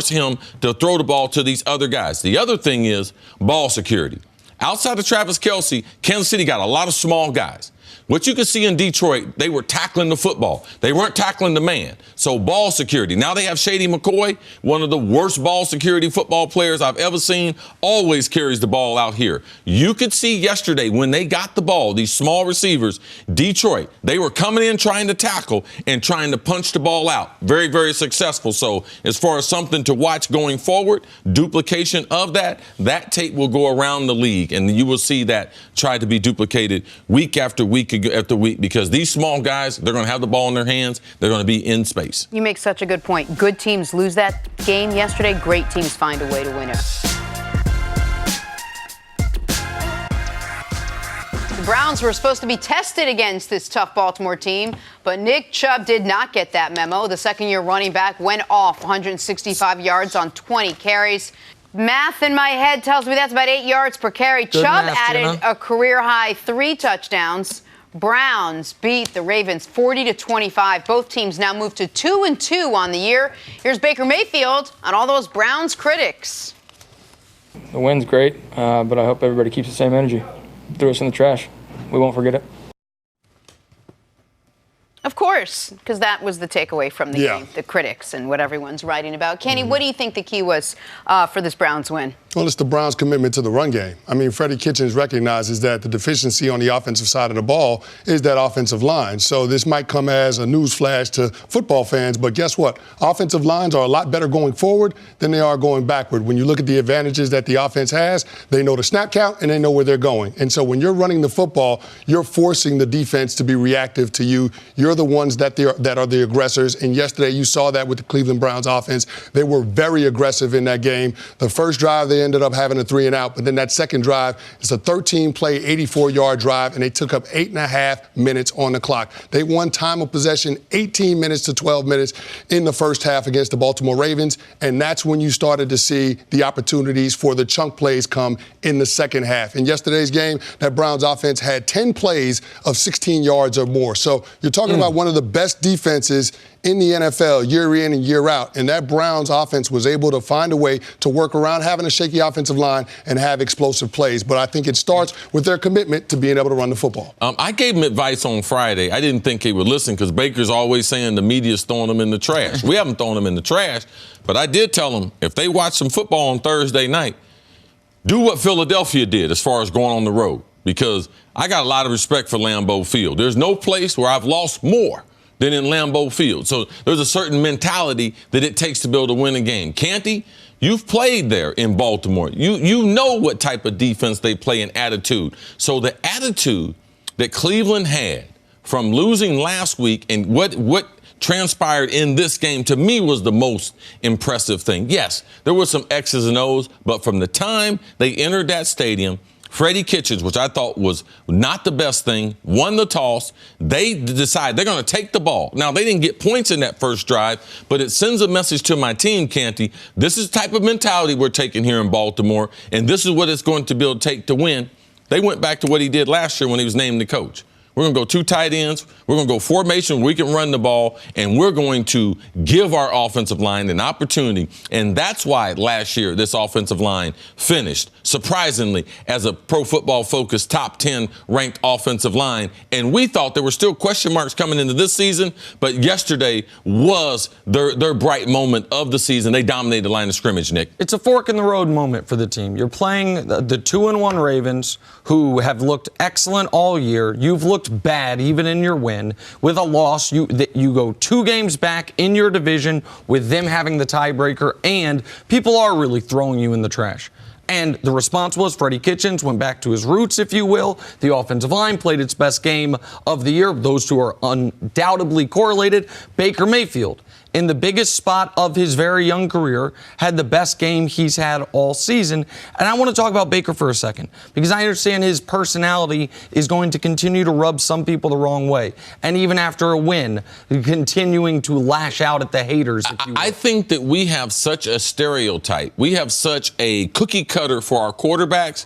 him to throw the ball to these other guys. The other thing is ball security. Outside of Travis Kelsey, Kansas City got a lot of small guys. What you can see in Detroit, they were tackling the football. They weren't tackling the man. So ball security. Now they have Shady McCoy, one of the worst ball security football players I've ever seen, always carries the ball out here. You could see yesterday when they got the ball, these small receivers, Detroit, they were coming in trying to tackle and trying to punch the ball out. Very, very successful. So as far as something to watch going forward, duplication of that tape will go around the league, and you will see that try to be duplicated week after week after week, because these small guys, they're going to have the ball in their hands. They're going to be in space. You make such a good point. Good teams lose that game yesterday. Great teams find a way to win it. The Browns were supposed to be tested against this tough Baltimore team, but Nick Chubb did not get that memo. The second-year running back went off 165 yards on 20 carries. Math in my head tells me that's about 8 yards per carry. Good Chubb math, added a career-high 3 touchdowns. Browns beat the Ravens 40-25. Both teams now move to 2-2 on the year. Here's Baker Mayfield on all those Browns critics. The win's great, but I hope everybody keeps the same energy. Throw us in the trash. We won't forget it. Of course, because that was the takeaway from the game, the critics and what everyone's writing about. Kenny, what do you think the key was for this Browns win? Well, it's the Browns' commitment to the run game. I mean, Freddie Kitchens recognizes that the deficiency on the offensive side of the ball is that offensive line. So this might come as a newsflash to football fans, but guess what? Offensive lines are a lot better going forward than they are going backward. When you look at the advantages that the offense has, they know the snap count and they know where they're going. And so when you're running the football, you're forcing the defense to be reactive to you. You're the ones that are the aggressors. And yesterday you saw that with the Cleveland Browns offense. They were very aggressive in that game. The first drive, they ended up having a 3-and-out, but then that second drive, it's a 13-play, 84-yard drive, and they took up 8.5 minutes on the clock. They won time of possession 18 minutes to 12 minutes in the first half against the Baltimore Ravens, and that's when you started to see the opportunities for the chunk plays come in the second half. In yesterday's game, that Browns offense had 10 plays of 16 yards or more. So you're talking about one of the best defenses in the NFL year in and year out, and that Browns offense was able to find a way to work around having a shaky offensive line and have explosive plays. But I think it starts with their commitment to being able to run the football. I gave him advice on Friday. I didn't think he would listen because Baker's always saying the media's throwing him in the trash. We haven't thrown him in the trash, but I did tell him if they watch some football on Thursday night, do what Philadelphia did as far as going on the road, because I got a lot of respect for Lambeau Field. There's no place where I've lost more than in Lambeau Field. So there's a certain mentality that it takes to be able to win a game. Canty, you've played there in Baltimore. You know what type of defense they play and attitude. So the attitude that Cleveland had from losing last week and what transpired in this game, to me, was the most impressive thing. Yes, there were some X's and O's, but from the time they entered that stadium, Freddie Kitchens, which I thought was not the best thing, won the toss. They decide they're going to take the ball. Now, they didn't get points in that first drive, but it sends a message to my team, Canty. This is the type of mentality we're taking here in Baltimore, and this is what it's going to be able to take to win. They went back to what he did last year when he was named the coach. We're going to go 2 tight ends. We're going to go formation where we can run the ball, and we're going to give our offensive line an opportunity. And that's why last year this offensive line finished, surprisingly, as a Pro Football Focus top 10 ranked offensive line. And we thought there were still question marks coming into this season, but yesterday was their bright moment of the season. They dominated the line of scrimmage, Nick. It's a fork-in-the-road moment for the team. You're playing the 2-1 Ravens, who have looked excellent all year. You've looked bad even in your win. With a loss, you go 2 games back in your division with them having the tiebreaker, and people are really throwing you in the trash. And the response was Freddie Kitchens went back to his roots, if you will. The offensive line played its best game of the year. Those two are undoubtedly correlated. Baker Mayfield, in the biggest spot of his very young career, had the best game he's had all season. And I want to talk about Baker for a second, because I understand his personality is going to continue to rub some people the wrong way. And even after a win, continuing to lash out at the haters, if you will. I think that we have such a stereotype. We have such a cookie cutter for our quarterbacks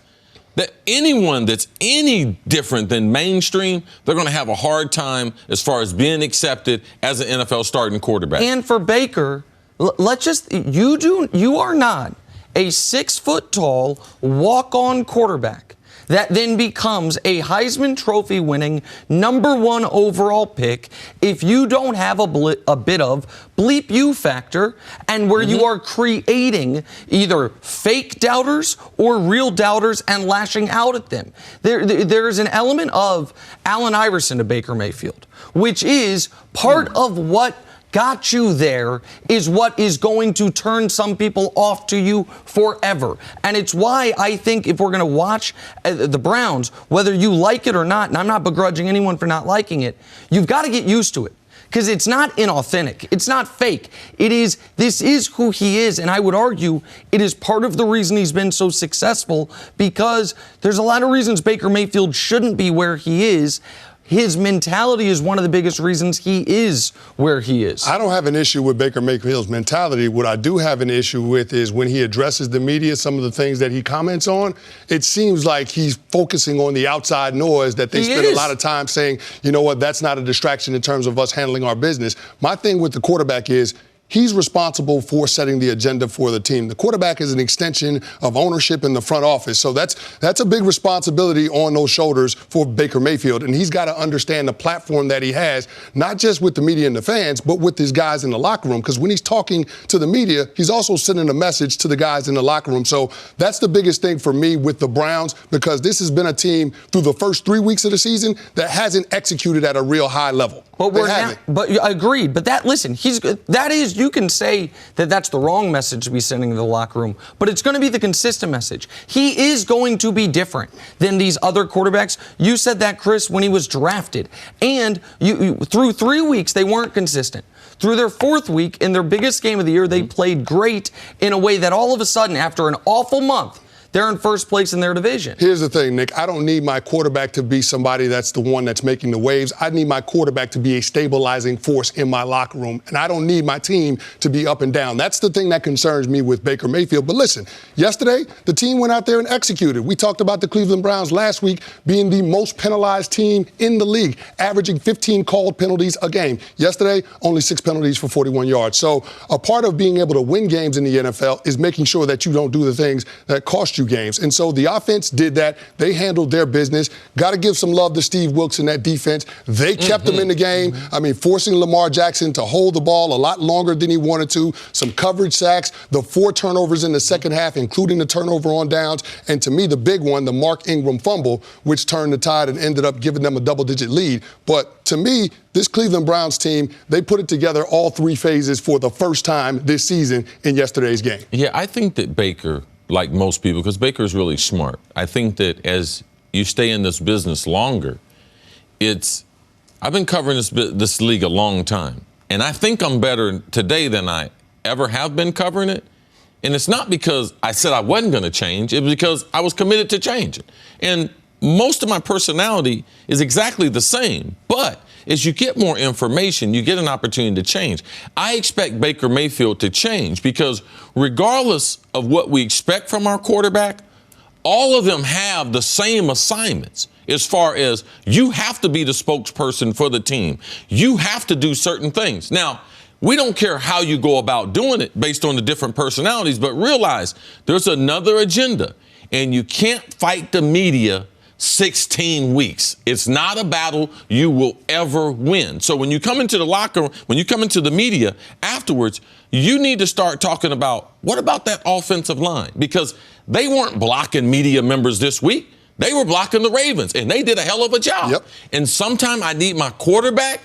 that anyone that's any different than mainstream, they're going to have a hard time as far as being accepted as an NFL starting quarterback. And for Baker, you are not a 6-foot-tall walk-on quarterback that then becomes a Heisman Trophy winning #1 overall pick if you don't have a bit of bleep you factor, and where you are creating either fake doubters or real doubters and lashing out at them. There's an element of Allen Iverson to Baker Mayfield, which is part of what got you there is what is going to turn some people off to you forever. And it's why I think if we're going to watch the Browns, whether you like it or not, and I'm not begrudging anyone for not liking it, you've got to get used to it. Because it's not inauthentic. It's not fake. This is who he is. And I would argue it is part of the reason he's been so successful, because there's a lot of reasons Baker Mayfield shouldn't be where he is. His mentality is one of the biggest reasons he is where he is. I don't have an issue with Baker Mayfield's mentality. What I do have an issue with is when he addresses the media, some of the things that he comments on, it seems like he's focusing on the outside noise that they spend a lot of time saying, you know what, that's not a distraction in terms of us handling our business. My thing with the quarterback is, He's responsible for setting the agenda for the team. The quarterback is an extension of ownership in the front office. So that's a big responsibility on those shoulders for Baker Mayfield. And he's got to understand the platform that he has, not just with the media and the fans, but with his guys in the locker room. Because when he's talking to the media, he's also sending a message to the guys in the locker room. So that's the biggest thing for me with the Browns, because this has been a team through the first 3 weeks of the season that hasn't executed at a real high level. But I agreed. But you can say that that's the wrong message to be sending to the locker room, but it's going to be the consistent message. He is going to be different than these other quarterbacks. You said that, Cris, when he was drafted. And through 3 weeks, they weren't consistent. Through their 4th week, in their biggest game of the year, they played great in a way that all of a sudden, after an awful month, they're in first place in their division. Here's the thing, Nick. I don't need my quarterback to be somebody that's the one that's making the waves. I need my quarterback to be a stabilizing force in my locker room. And I don't need my team to be up and down. That's the thing that concerns me with Baker Mayfield. But listen, yesterday, the team went out there and executed. We talked about the Cleveland Browns last week being the most penalized team in the league, averaging 15 called penalties a game. Yesterday, only 6 penalties for 41 yards. So a part of being able to win games in the NFL is making sure that you don't do the things that cost you games. And so the offense did that. They handled their business. Got to give some love to Steve Wilkes in that defense. They kept them in the game. I mean, forcing Lamar Jackson to hold the ball a lot longer than he wanted to. Some coverage sacks, the 4 turnovers in the second half, including the turnover on downs. And to me, the big one, the Mark Ingram fumble, which turned the tide and ended up giving them a double-digit lead. But to me, this Cleveland Browns team, they put it together all 3 phases for the first time this season in yesterday's game. Yeah, I think that Baker, like most people, because Baker's really smart. I think that as you stay in this business longer, I've been covering this league a long time, and I think I'm better today than I ever have been covering it. And it's not because I said I wasn't going to change. It was because I was committed to change it. And most of my personality is exactly the same, but as you get more information, you get an opportunity to change. I expect Baker Mayfield to change because regardless of what we expect from our quarterback, all of them have the same assignments as far as you have to be the spokesperson for the team. You have to do certain things. Now, we don't care how you go about doing it based on the different personalities, but realize there's another agenda, and you can't fight the media 16 weeks. It's not a battle you will ever win. So when you come into the locker room, when you come into the media afterwards, you need to start talking about what about that offensive line? Because they weren't blocking media members this week. They were blocking the Ravens, and they did a hell of a job. Yep. And sometimes I need my quarterback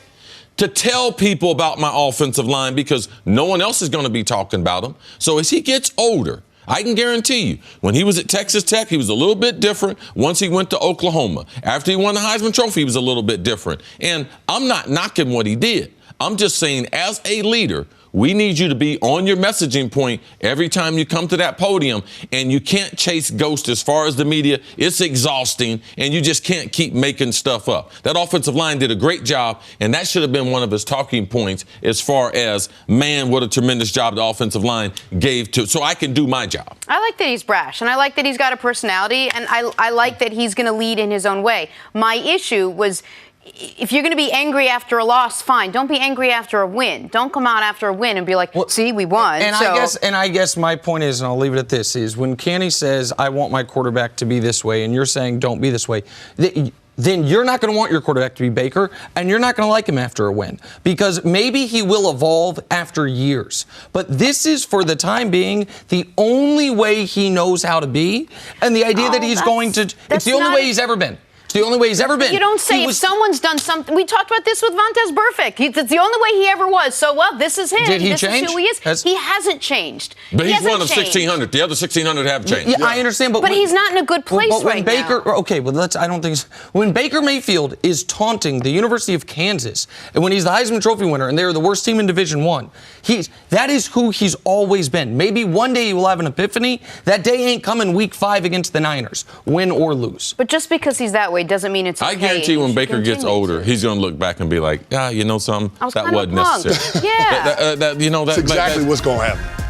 to tell people about my offensive line because no one else is going to be talking about them. So as he gets older, I can guarantee you, when he was at Texas Tech, he was a little bit different. Once he went to Oklahoma, after he won the Heisman Trophy, he was a little bit different. And I'm not knocking what he did. I'm just saying, as a leader, we need you to be on your messaging point every time you come to that podium, and you can't chase ghosts as far as the media. It's exhausting, and you just can't keep making stuff up. That offensive line did a great job, and that should have been one of his talking points as far as, man, what a tremendous job the offensive line gave to, so I can do my job. I like that he's brash, and I like that he's got a personality, and I like that he's going to lead in his own way. My issue was, if you're going to be angry after a loss, fine. Don't be angry after a win. Don't come out after a win and be like, see, we won. And I guess my point is, and I'll leave it at this, is when Kenny says, I want my quarterback to be this way, and you're saying don't be this way, then you're not going to want your quarterback to be Baker, and you're not going to like him after a win. Because maybe he will evolve after years. But this is, for the time being, the only way he knows how to be, and the idea that he's going to, it's the only way he's ever been. It's the only way he's ever been. You don't say if someone's done something. We talked about this with Vontaze Burfict. It's the only way he ever was. So, well, this is him. Did he this change? Is who he is. He hasn't changed. But he's one of 1,600. The other 1,600 have changed. Yeah, I understand. But he's not in a good place right now. Okay, well, I don't think when Baker Mayfield is taunting the University of Kansas, and when he's the Heisman Trophy winner, and they're the worst team in Division I, that is who he's always been. Maybe one day he will have an epiphany. That day ain't coming week 5 agaast the Niners, win or lose. But just because he's that way doesn't mean it's okay. I guarantee when Baker gets older, he's going to look back and be like, you know something? That wasn't necessary. Yeah. That's exactly what's going to happen.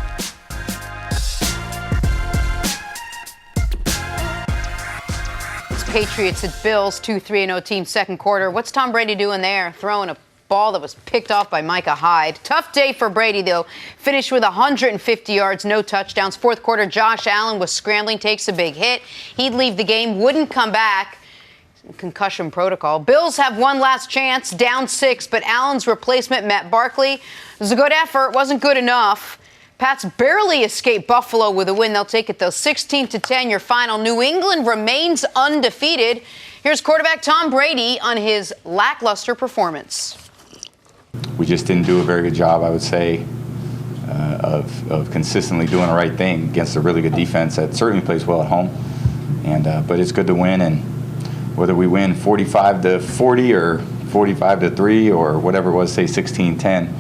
It's Patriots at Bills, 2-3-0 team second quarter. What's Tom Brady doing there? Throwing a ball that was picked off by Micah Hyde. Tough day for Brady, though. Finished with 150 yards, no touchdowns. Fourth quarter, Josh Allen was scrambling, takes a big hit. He'd leave the game, wouldn't come back. Concussion protocol. Bills have one last chance, down 6, but Allen's replacement, Matt Barkley, it was a good effort, wasn't good enough. Pats barely escaped Buffalo with a win. They'll take it, though. 16-10, your final. New England remains undefeated. Here's quarterback Tom Brady on his lackluster performance. We just didn't do a very good job, I would say, of consistently doing the right thing against a really good defense that certainly plays well at home. But it's good to win, and whether we win 45-40 or 45-3 or whatever it was, say 16-10,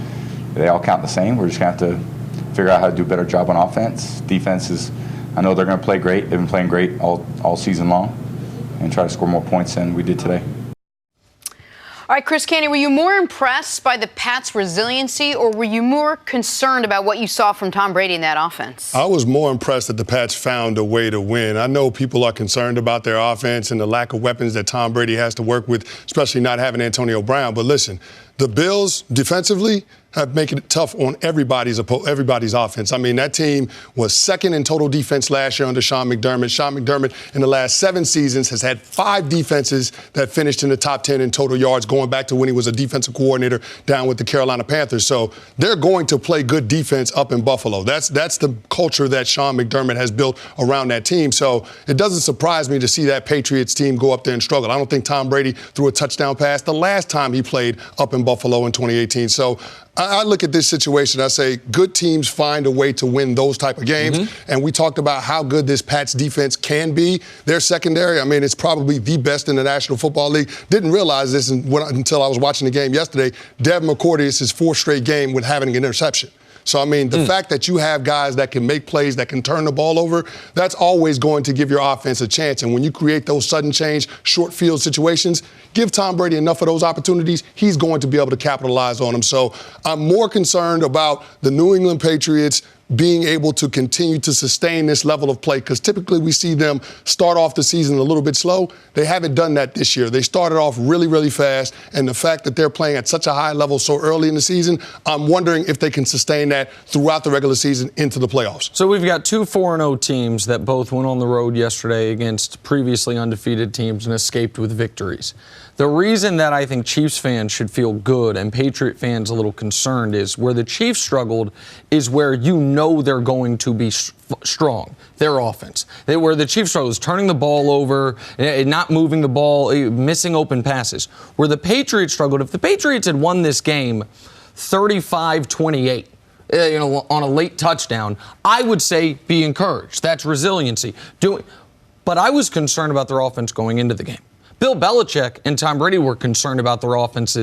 they all count the same. We're just going to have to figure out how to do a better job on offense. Defense is, I know they're going to play great. They've been playing great all season long, and try to score more points than we did today. All right, Chris Canty, were you more impressed by the Pats' resiliency, or were you more concerned about what you saw from Tom Brady in that offense? I was more impressed that the Pats found a way to win. I know people are concerned about their offense and the lack of weapons that Tom Brady has to work with, especially not having Antonio Brown. But listen, the Bills defensively have made it tough on everybody's offense. I mean, that team was second in total defense last year under Sean McDermott. Sean McDermott, in the last 7 seasons, has had 5 defenses that finished in the top 10 in total yards, going back to when he was a defensive coordinator down with the Carolina Panthers. So they're going to play good defense up in Buffalo. That's the culture that Sean McDermott has built around that team. So it doesn't surprise me to see that Patriots team go up there and struggle. I don't think Tom Brady threw a touchdown pass the last time he played up in Buffalo in 2018. So I look at this situation, I say good teams find a way to win those type of games. Mm-hmm. And we talked about how good this Pats defense can be. Their secondary, I mean, it's probably the best in the National Football League. Didn't realize this until I was watching the game yesterday. Devin McCourty is his 4th straight game with having an interception. So, I mean, the fact that you have guys that can make plays, that can turn the ball over, that's always going to give your offense a chance. And when you create those sudden change, short field situations, give Tom Brady enough of those opportunities, he's going to be able to capitalize on them. So I'm more concerned about the New England Patriots being able to continue to sustain this level of play, because typically we see them start off the season a little bit slow. They haven't done that this year. They started off really, really fast, and the fact that they're playing at such a high level so early in the season, I'm wondering if they can sustain that throughout the regular season into the playoffs. So we've got 2 4-0 teams that both went on the road yesterday against previously undefeated teams and escaped with victories. The reason that I think Chiefs fans should feel good and Patriot fans a little concerned is where the Chiefs struggled is where you know they're going to be strong, their offense. Where the Chiefs struggle is turning the ball over, not moving the ball, missing open passes. Where the Patriots struggled, if the Patriots had won this game 35-28, on a late touchdown, I would say be encouraged. That's resiliency. But I was concerned about their offense going into the game. Bill Belichick and Tom Brady were concerned about their offense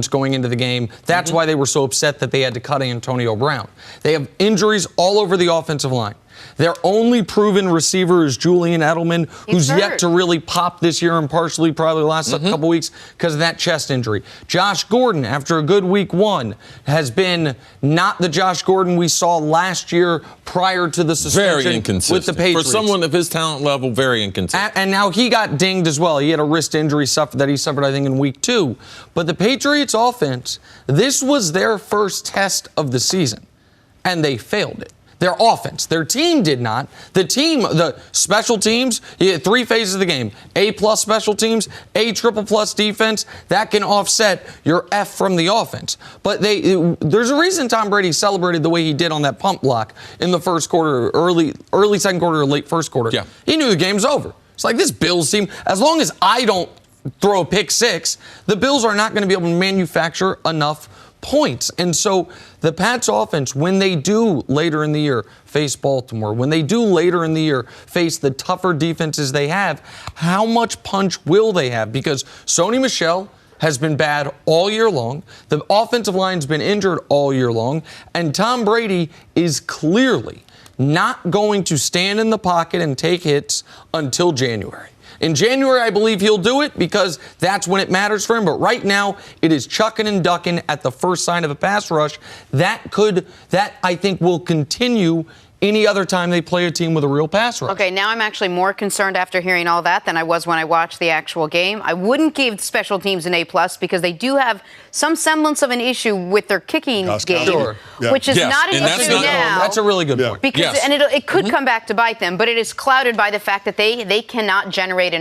going into the game. That's why they were so upset that they had to cut Antonio Brown. They have injuries all over the offensive line. Their only proven receiver is Julian Edelman, who's yet to really pop this year and partially probably the last couple weeks because of that chest injury. Josh Gordon, after a good week 1, has been not the Josh Gordon we saw last year prior to the suspension very inconsistent. With the Patriots. For someone of his talent level, very inconsistent. And now he got dinged as well. He had a wrist injury that he suffered, I think, in week 2. But the Patriots offense, this was their first test of the season, and they failed it. Their offense. Their team did not. The special teams, 3 phases of the game. A+ special teams, A+ defense. That can offset your F from the offense. But there's a reason Tom Brady celebrated the way he did on that pump block in the first quarter, early second quarter or late first quarter. Yeah. He knew the game's over. It's like this Bills team, as long as I don't throw a pick 6, the Bills are not going to be able to manufacture enough points. And so the Pats offense, when they do later in the year face Baltimore, when they do later in the year face the tougher defenses they have, how much punch will they have? Because Sony Michel has been bad all year long. The offensive line's been injured all year long. And Tom Brady is clearly not going to stand in the pocket and take hits until January. In January, I believe he'll do it because that's when it matters for him. But right now, it is chucking and ducking at the first sign of a pass rush. That I think will continue any other time they play a team with a real pass rush. Okay, now I'm actually more concerned after hearing all that than I was when I watched the actual game. I wouldn't give special teams an A+ because they do have some semblance of an issue with their kicking game, Sure. which is not an issue now. That's a really good point. Because and it could come back to bite them, but it is clouded by the fact that they cannot generate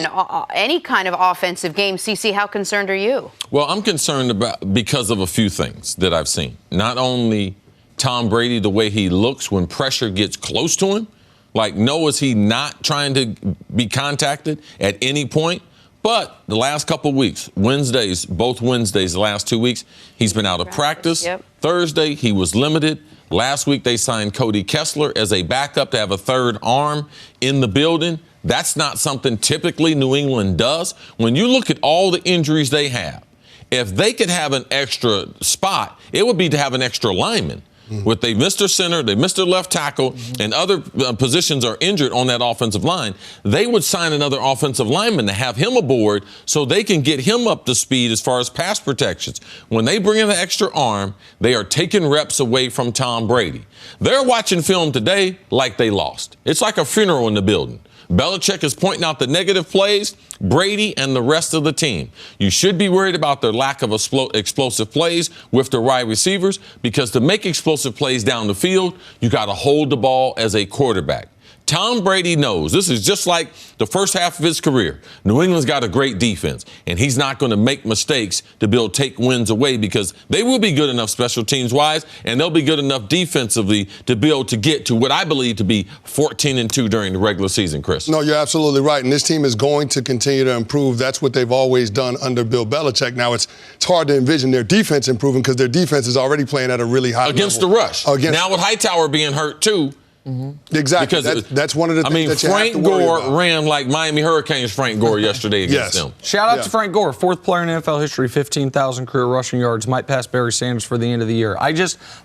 any kind of offensive game. CeCe, how concerned are you? Well, I'm concerned because of a few things that I've seen. Not only Tom Brady, the way he looks when pressure gets close to him, like, no, is he not trying to be contacted at any point? But the last couple of weeks, both Wednesdays, the last 2 weeks, he's been out of practice. Yep. Thursday, he was limited. Last week, they signed Cody Kessler as a backup to have a third arm in the building. That's not something typically New England does. When you look at all the injuries they have, if they could have an extra spot, it would be to have an extra lineman. With they missed their center, they missed their left tackle, and other positions are injured on that offensive line, they would sign another offensive lineman to have him aboard so they can get him up to speed as far as pass protections. When they bring in an extra arm, they are taking reps away from Tom Brady. They're watching film today like they lost. It's like a funeral in the building. Belichick is pointing out the negative plays, Brady and the rest of the team. You should be worried about their lack of explosive plays with the wide receivers, because to make explosive plays down the field, you got to hold the ball as a quarterback. Tom Brady knows this is just like the first half of his career. New England's got a great defense, and he's not going to make mistakes to take wins away, because they will be good enough special teams wise, and they'll be good enough defensively to be able to get to what I believe to be 14-2 during the regular season, Chris. No, you're absolutely right. And this team is going to continue to improve. That's what they've always done under Bill Belichick. Now, it's hard to envision their defense improving because their defense is already playing at a really high against level. the rush. Now with Hightower being hurt, too. Exactly. That's one of the things that you Frank have to worry Gore about. ran like Miami Hurricanes Frank Gore yesterday against them. Shout out to Frank Gore, fourth player in NFL history, 15,000 career rushing yards, might pass Barry Sanders for the end of the year.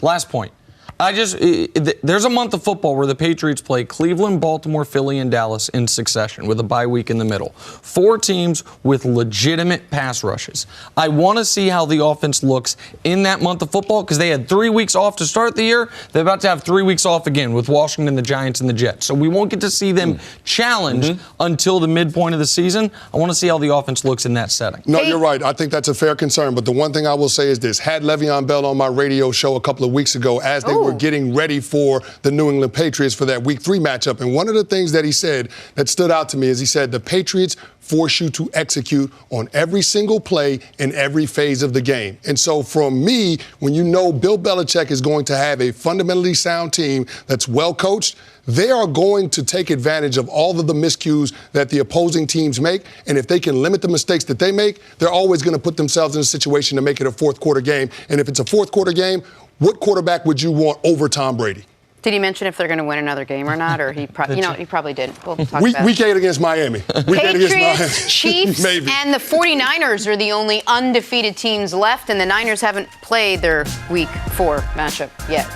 Last point. There's a month of football where the Patriots play Cleveland, Baltimore, Philly, and Dallas in succession with a bye week in the middle. 4 teams with legitimate pass rushes. I want to see how the offense looks in that month of football, because they had 3 weeks off to start the year. They're about to have 3 weeks off again with Washington, the Giants, and the Jets. So we won't get to see them challenged until the midpoint of the season. I want to see how the offense looks in that setting. No, you're right. I think that's a fair concern. But the one thing I will say is this. Had Le'Veon Bell on my radio show a couple of weeks ago as they were getting ready for the New England Patriots for that Week 3 matchup. And one of the things that he said that stood out to me is he said the Patriots force you to execute on every single play in every phase of the game. And so from me, when you know Bill Belichick is going to have a fundamentally sound team that's well coached, they are going to take advantage of all of the miscues that the opposing teams make. And if they can limit the mistakes that they make, they're always going to put themselves in a situation to make it a fourth quarter game. And if it's a fourth quarter game, what quarterback would you want over Tom Brady? Did he mention if they're going to win another game or not? Or he probably didn't. We'll talk about it. Week 8 against Miami. Patriots, Chiefs, Maybe. and the 49ers are the only undefeated teams left, and the Niners haven't played their Week 4 matchup yet.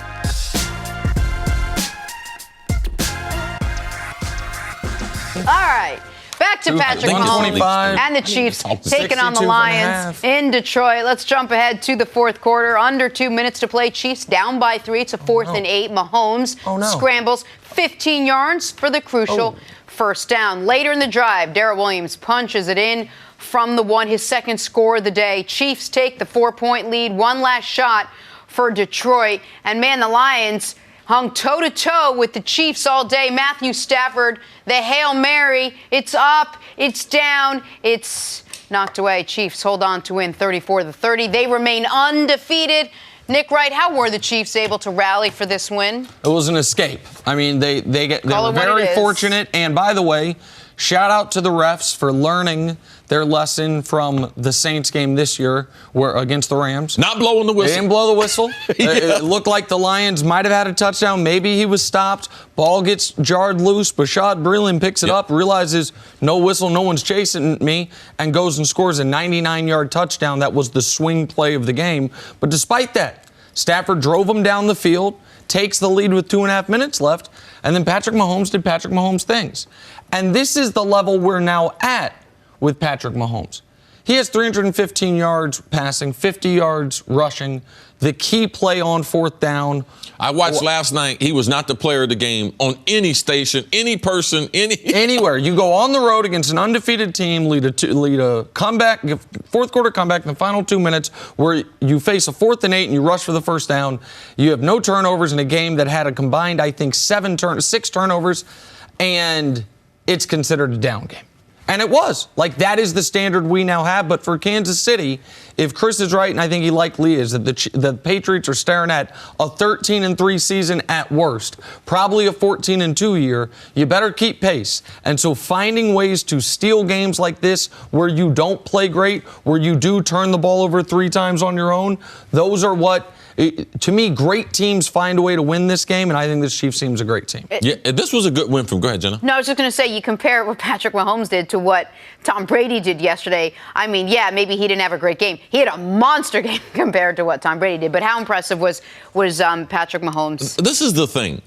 All right. Back to Patrick Mahomes and the Chiefs taking on the Lions in Detroit. Let's jump ahead to the fourth quarter. Under 2 minutes to play. Chiefs down by 3. It's a 4th and 8. Mahomes scrambles 15 yards for the crucial first down. Later in the drive, Darrell Williams punches it in from the 1, his second score of the day. Chiefs take the 4-point lead. One last shot for Detroit. And, man, the Lions hung toe-to-toe with the Chiefs all day. Matthew Stafford, the Hail Mary. It's up, it's down, it's knocked away. Chiefs hold on to win 34-30. They remain undefeated. Nick Wright, how were the Chiefs able to rally for this win? It was an escape. I mean, they were very fortunate. And by the way, shout out to the refs for learning their lesson from the Saints game this year against the Rams. Not blowing the whistle. They didn't blow the whistle. It looked like the Lions might have had a touchdown. Maybe he was stopped. Ball gets jarred loose. Bashaud Breeland picks it up, realizes no whistle, no one's chasing me, and goes and scores a 99-yard touchdown. That was the swing play of the game. But despite that, Stafford drove him down the field, takes the lead with 2.5 minutes left, and then Patrick Mahomes did Patrick Mahomes things. And this is the level we're now at with Patrick Mahomes. He has 315 yards passing, 50 yards rushing. The key play on fourth down. I watched last night. He was not the player of the game on any station, any person, anywhere. You go on the road against an undefeated team, lead a comeback, fourth quarter comeback in the final 2 minutes, where you face a 4th and 8 and you rush for the first down. You have no turnovers in a game that had a combined, I think, 6 turnovers, and it's considered a down game. And it was. Like, that is the standard we now have. But for Kansas City, if Cris is right, and I think he likely is, that the Patriots are staring at a 13-3 season at worst, probably a 14-2 year, you better keep pace. And so finding ways to steal games like this where you don't play great, where you do turn the ball over 3 times on your own, those are what, to me, great teams find a way to win this game, and I think this Chiefs team is a great team. Yeah, this was a good win from. Go ahead, Jenna. No, I was just going to say, you compare what Patrick Mahomes did to what Tom Brady did yesterday. I mean, yeah, maybe he didn't have a great game. He had a monster game compared to what Tom Brady did. But how impressive was Patrick Mahomes? This is the thing.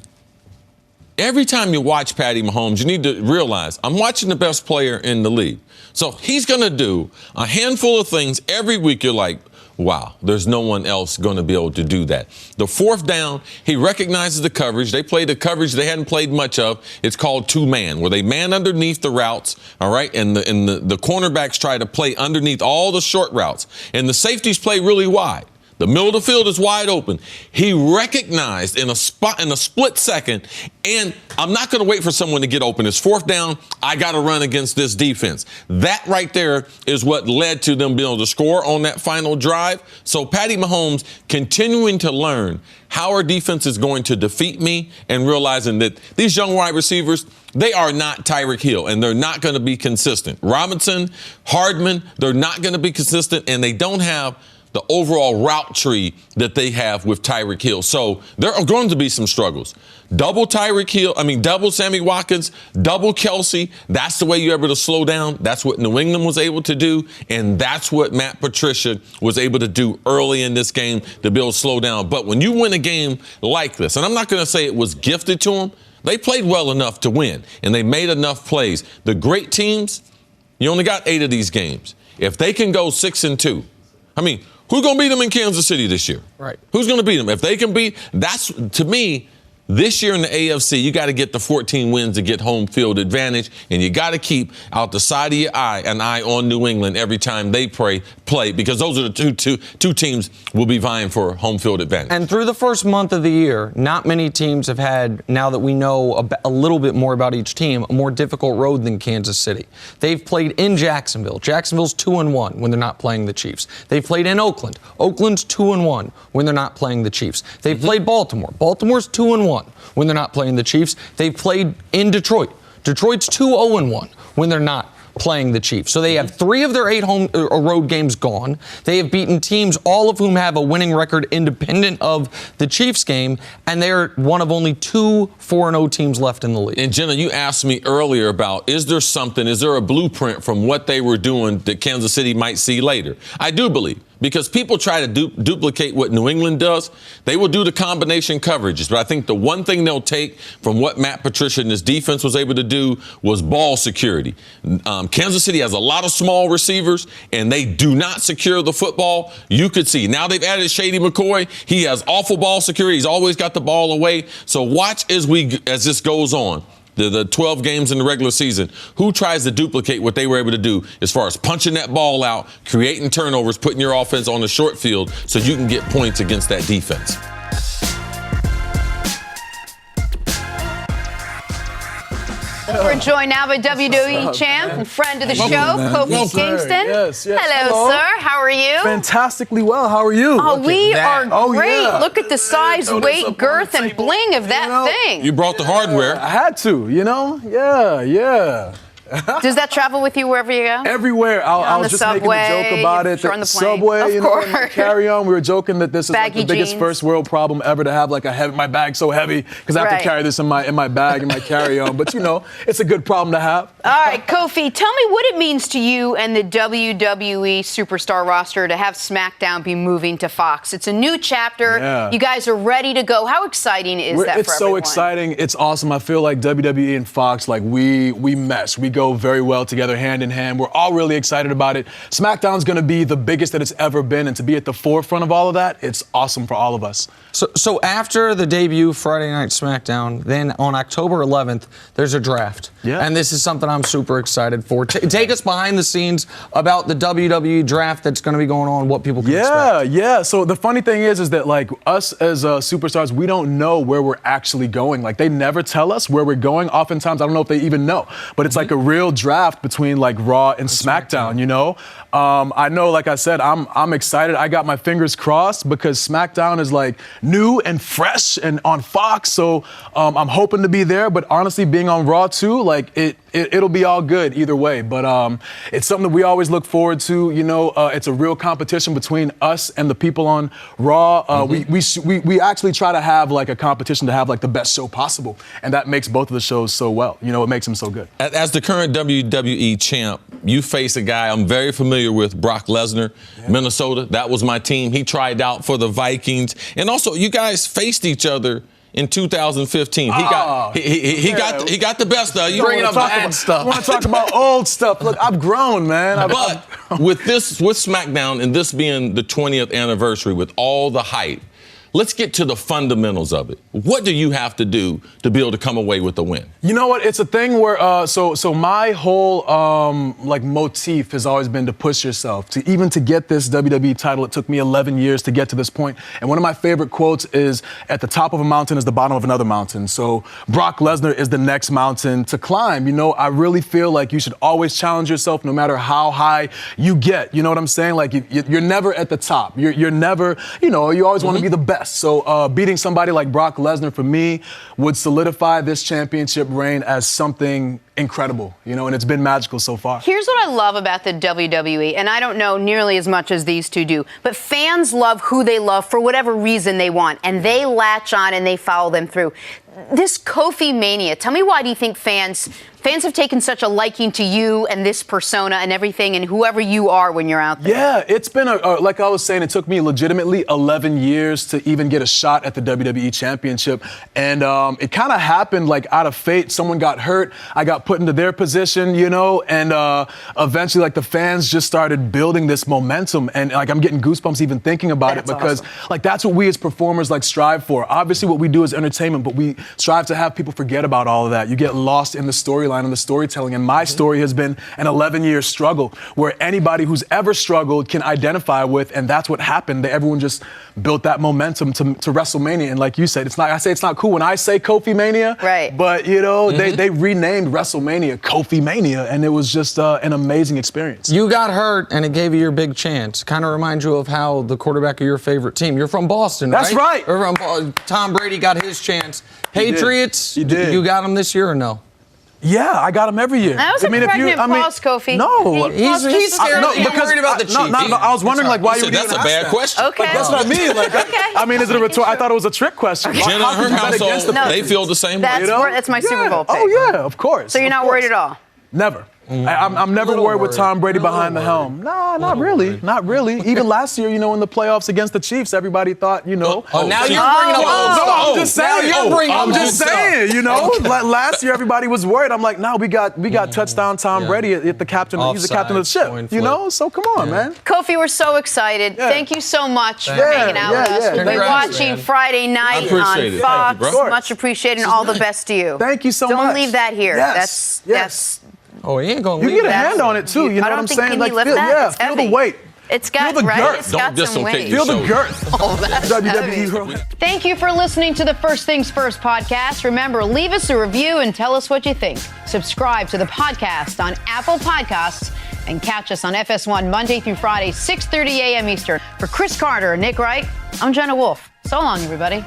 Every time you watch Patty Mahomes, you need to realize I'm watching the best player in the league. So he's going to do a handful of things every week. You're like, wow, there's no one else going to be able to do that. The fourth down, he recognizes the coverage. They played the coverage they hadn't played much of. It's called two-man, where they man underneath the routes, all right, and the cornerbacks try to play underneath all the short routes. And the safeties play really wide. The middle of the field is wide open. He recognized in a split second, and I'm not going to wait for someone to get open. It's fourth down. I got to run against this defense. That right there is what led to them being able to score on that final drive. So Patty Mahomes continuing to learn how our defense is going to defeat me and realizing that these young wide receivers, they are not Tyreek Hill, and they're not going to be consistent. Robinson, Hardman, they're not going to be consistent, and they don't have the overall route tree that they have with Tyreek Hill. So there are going to be some struggles. Double Sammy Watkins, double Kelsey. That's the way you're able to slow down. That's what New England was able to do, and that's what Matt Patricia was able to do early in this game to be able to slow down. But when you win a game like this, and I'm not going to say it was gifted to them, they played well enough to win, and they made enough plays. The great teams, you only got 8 of these games. If they can go 6-2, I mean, who's going to beat them in Kansas City this year? Right. Who's going to beat them? If they can beat, that's, to me, this year in the AFC, you got to get the 14 wins to get home field advantage, and you got to keep out the side of your eye an eye on New England every time they play, because those are the two teams will be vying for home field advantage. And through the first month of the year, not many teams have had, now that we know a little bit more about each team, a more difficult road than Kansas City. They've played in Jacksonville. Jacksonville's 2-1 when they're not playing the Chiefs. They've played in Oakland. Oakland's 2-1 when they're not playing the Chiefs. They've played Baltimore. Baltimore's 2-1 when they're not playing the Chiefs. They've played in Detroit. Detroit's 2-0-1 when they're not playing the Chiefs. So they have 3 of their 8 road games gone. They have beaten teams, all of whom have a winning record independent of the Chiefs game, and they're one of only 2 4-0 teams left in the league. And Jenna, you asked me earlier about, is there a blueprint from what they were doing that Kansas City might see later? I do believe. Because people try to duplicate what New England does. They will do the combination coverages. But I think the one thing they'll take from what Matt Patricia and his defense was able to do was ball security. Kansas City has a lot of small receivers, and they do not secure the football. You could see. Now they've added Shady McCoy. He has awful ball security. He's always got the ball away. So watch as this goes on. The 12 games in the regular season, who tries to duplicate what they were able to do as far as punching that ball out, creating turnovers, putting your offense on the short field so you can get points against that defense. We're joined now by WWE champ and friend of the show, Kofi Kingston. Yes. Hello, sir. How are you? Fantastically well. How are you? Oh, we are great. Yeah. Look at the size, weight, girth, and bling of that thing. You brought the hardware. I had to, Yeah. Does that travel with you wherever you go? Everywhere. I was just making a joke about it. On the subway, of course. carry-on. We were joking that this is like the biggest first world problem ever, to have like my bag so heavy because I have to carry this in my bag, in my carry-on. But it's a good problem to have. All right, Kofi, tell me what it means to you and the WWE superstar roster to have SmackDown be moving to Fox. It's a new chapter. Yeah. You guys are ready to go. How exciting is that for everyone? It's so exciting. It's awesome. I feel like WWE and Fox, like we mesh. We go go very well together, hand in hand. We're all really excited about it. SmackDown's going to be the biggest that it's ever been, and to be at the forefront of all of that, it's awesome for all of us. So after the debut Friday Night SmackDown, then on October 11th, there's a draft. Yeah. And this is something I'm super excited for. Take us behind the scenes about the WWE draft that's going to be going on, what people can expect. Yeah. So the funny thing is that, like, us as superstars, we don't know where we're actually going. Like, they never tell us where we're going. Oftentimes, I don't know if they even know. But it's like a real draft between, like, Raw and SmackDown, you know? I know, like I said, I'm excited. I got my fingers crossed because SmackDown is, like, new and fresh and on Fox. So I'm hoping to be there. But honestly, being on Raw, too, like, it'll be all good either way. But it's something that we always look forward to. You know, it's a real competition between us and the people on Raw. We actually try to have, like, a competition to have, like, the best show possible. And that makes both of the shows so well. You know, it makes them so good. As the current WWE champ, you face a guy I'm very familiar with, Brock Lesnar, Minnesota. That was my team. He tried out for the Vikings. And also, you guys faced each other in 2015. He got the best of you. Bringing up bad stuff. I want to talk about old stuff. Look, I've grown, man. But with SmackDown and this being the 20th anniversary with all the hype, let's get to the fundamentals of it. What do you have to do to be able to come away with a win? You know what? It's a thing where, so my whole, like, motif has always been to push yourself. To get this WWE title, it took me 11 years to get to this point. And one of my favorite quotes is, at the top of a mountain is the bottom of another mountain. So Brock Lesnar is the next mountain to climb. You know, I really feel like you should always challenge yourself no matter how high you get. You know what I'm saying? Like, you're never at the top. You're never, you know, you always want to be the best. So beating somebody like Brock Lesnar for me would solidify this championship reign as something incredible, you know, and it's been magical so far. Here's what I love about the WWE, and I don't know nearly as much as these two do, but fans love who they love for whatever reason they want, and they latch on and they follow them through. This Kofi mania, tell me, why do you think fans have taken such a liking to you and this persona and everything and whoever you are when you're out there? Yeah, it's been, like I was saying, it took me legitimately 11 years to even get a shot at the WWE Championship. And it kind of happened, like, out of fate. Someone got hurt. I got put into their position, you know, and eventually, like, the fans just started building this momentum. And, like, I'm getting goosebumps even thinking about it because, like, that's what we as performers, like, strive for. Obviously, what we do is entertainment, but we strive to have people forget about all of that. You get lost in the storyline and the storytelling. And my story has been an 11-year struggle where anybody who's ever struggled can identify with, and that's what happened. Everyone just built that momentum to WrestleMania. And like you said, I say it's not cool when I say Kofi Mania, right? But, you know, they renamed WrestleMania Kofi Mania, and it was just an amazing experience. You got hurt, and it gave you your big chance. Kind of reminds you of how the quarterback of your favorite team, you're from Boston, That's right. Tom Brady got his chance. Patriots, He did. You got him this year or no? Yeah, I got him every year. That was a pregnant pause, Kofi. No. He's scared. Because worried about the Chiefs. No, I was wondering, like, why you would That's a bad question. Okay. Like, that's what I mean. Like, Okay. I mean, is it a rhetorical? I thought it was a trick question. Jenna and her household, they feel the same way. That's my Super Bowl pick. Oh, yeah, of course. So you're not worried at all? Never. I'm never worried with Tom Brady behind the helm. Nah, not really. Not really. Even last year, you know, in the playoffs against the Chiefs, everybody thought, you know. Now you're bringing up old stuff. I'm just saying. I'm just saying, you know. Last year, everybody was worried. I'm like, no, we got touchdown Tom Brady at the captain. He's the captain of the ship, you know. So come on, man. Kofi, we're so excited. Yeah. Thank you so much for hanging out with us. We'll be watching Friday night on Fox. Much appreciated, and all the best to you. Thank you so much. Don't leave that here. Yes. Oh, he ain't gonna You leave can get a hand on it too. You know what I'm saying? Like, feel the weight. It's got, feel the right? girth. It's got some weight. Feel the girth. Oh, that's WWE. Thank you for listening to the First Things First podcast. Remember, leave us a review and tell us what you think. Subscribe to the podcast on Apple Podcasts and catch us on FS1 Monday through Friday, 6:30 a.m. Eastern. For Cris Carter and Nick Wright, I'm Jenna Wolfe. So long, everybody.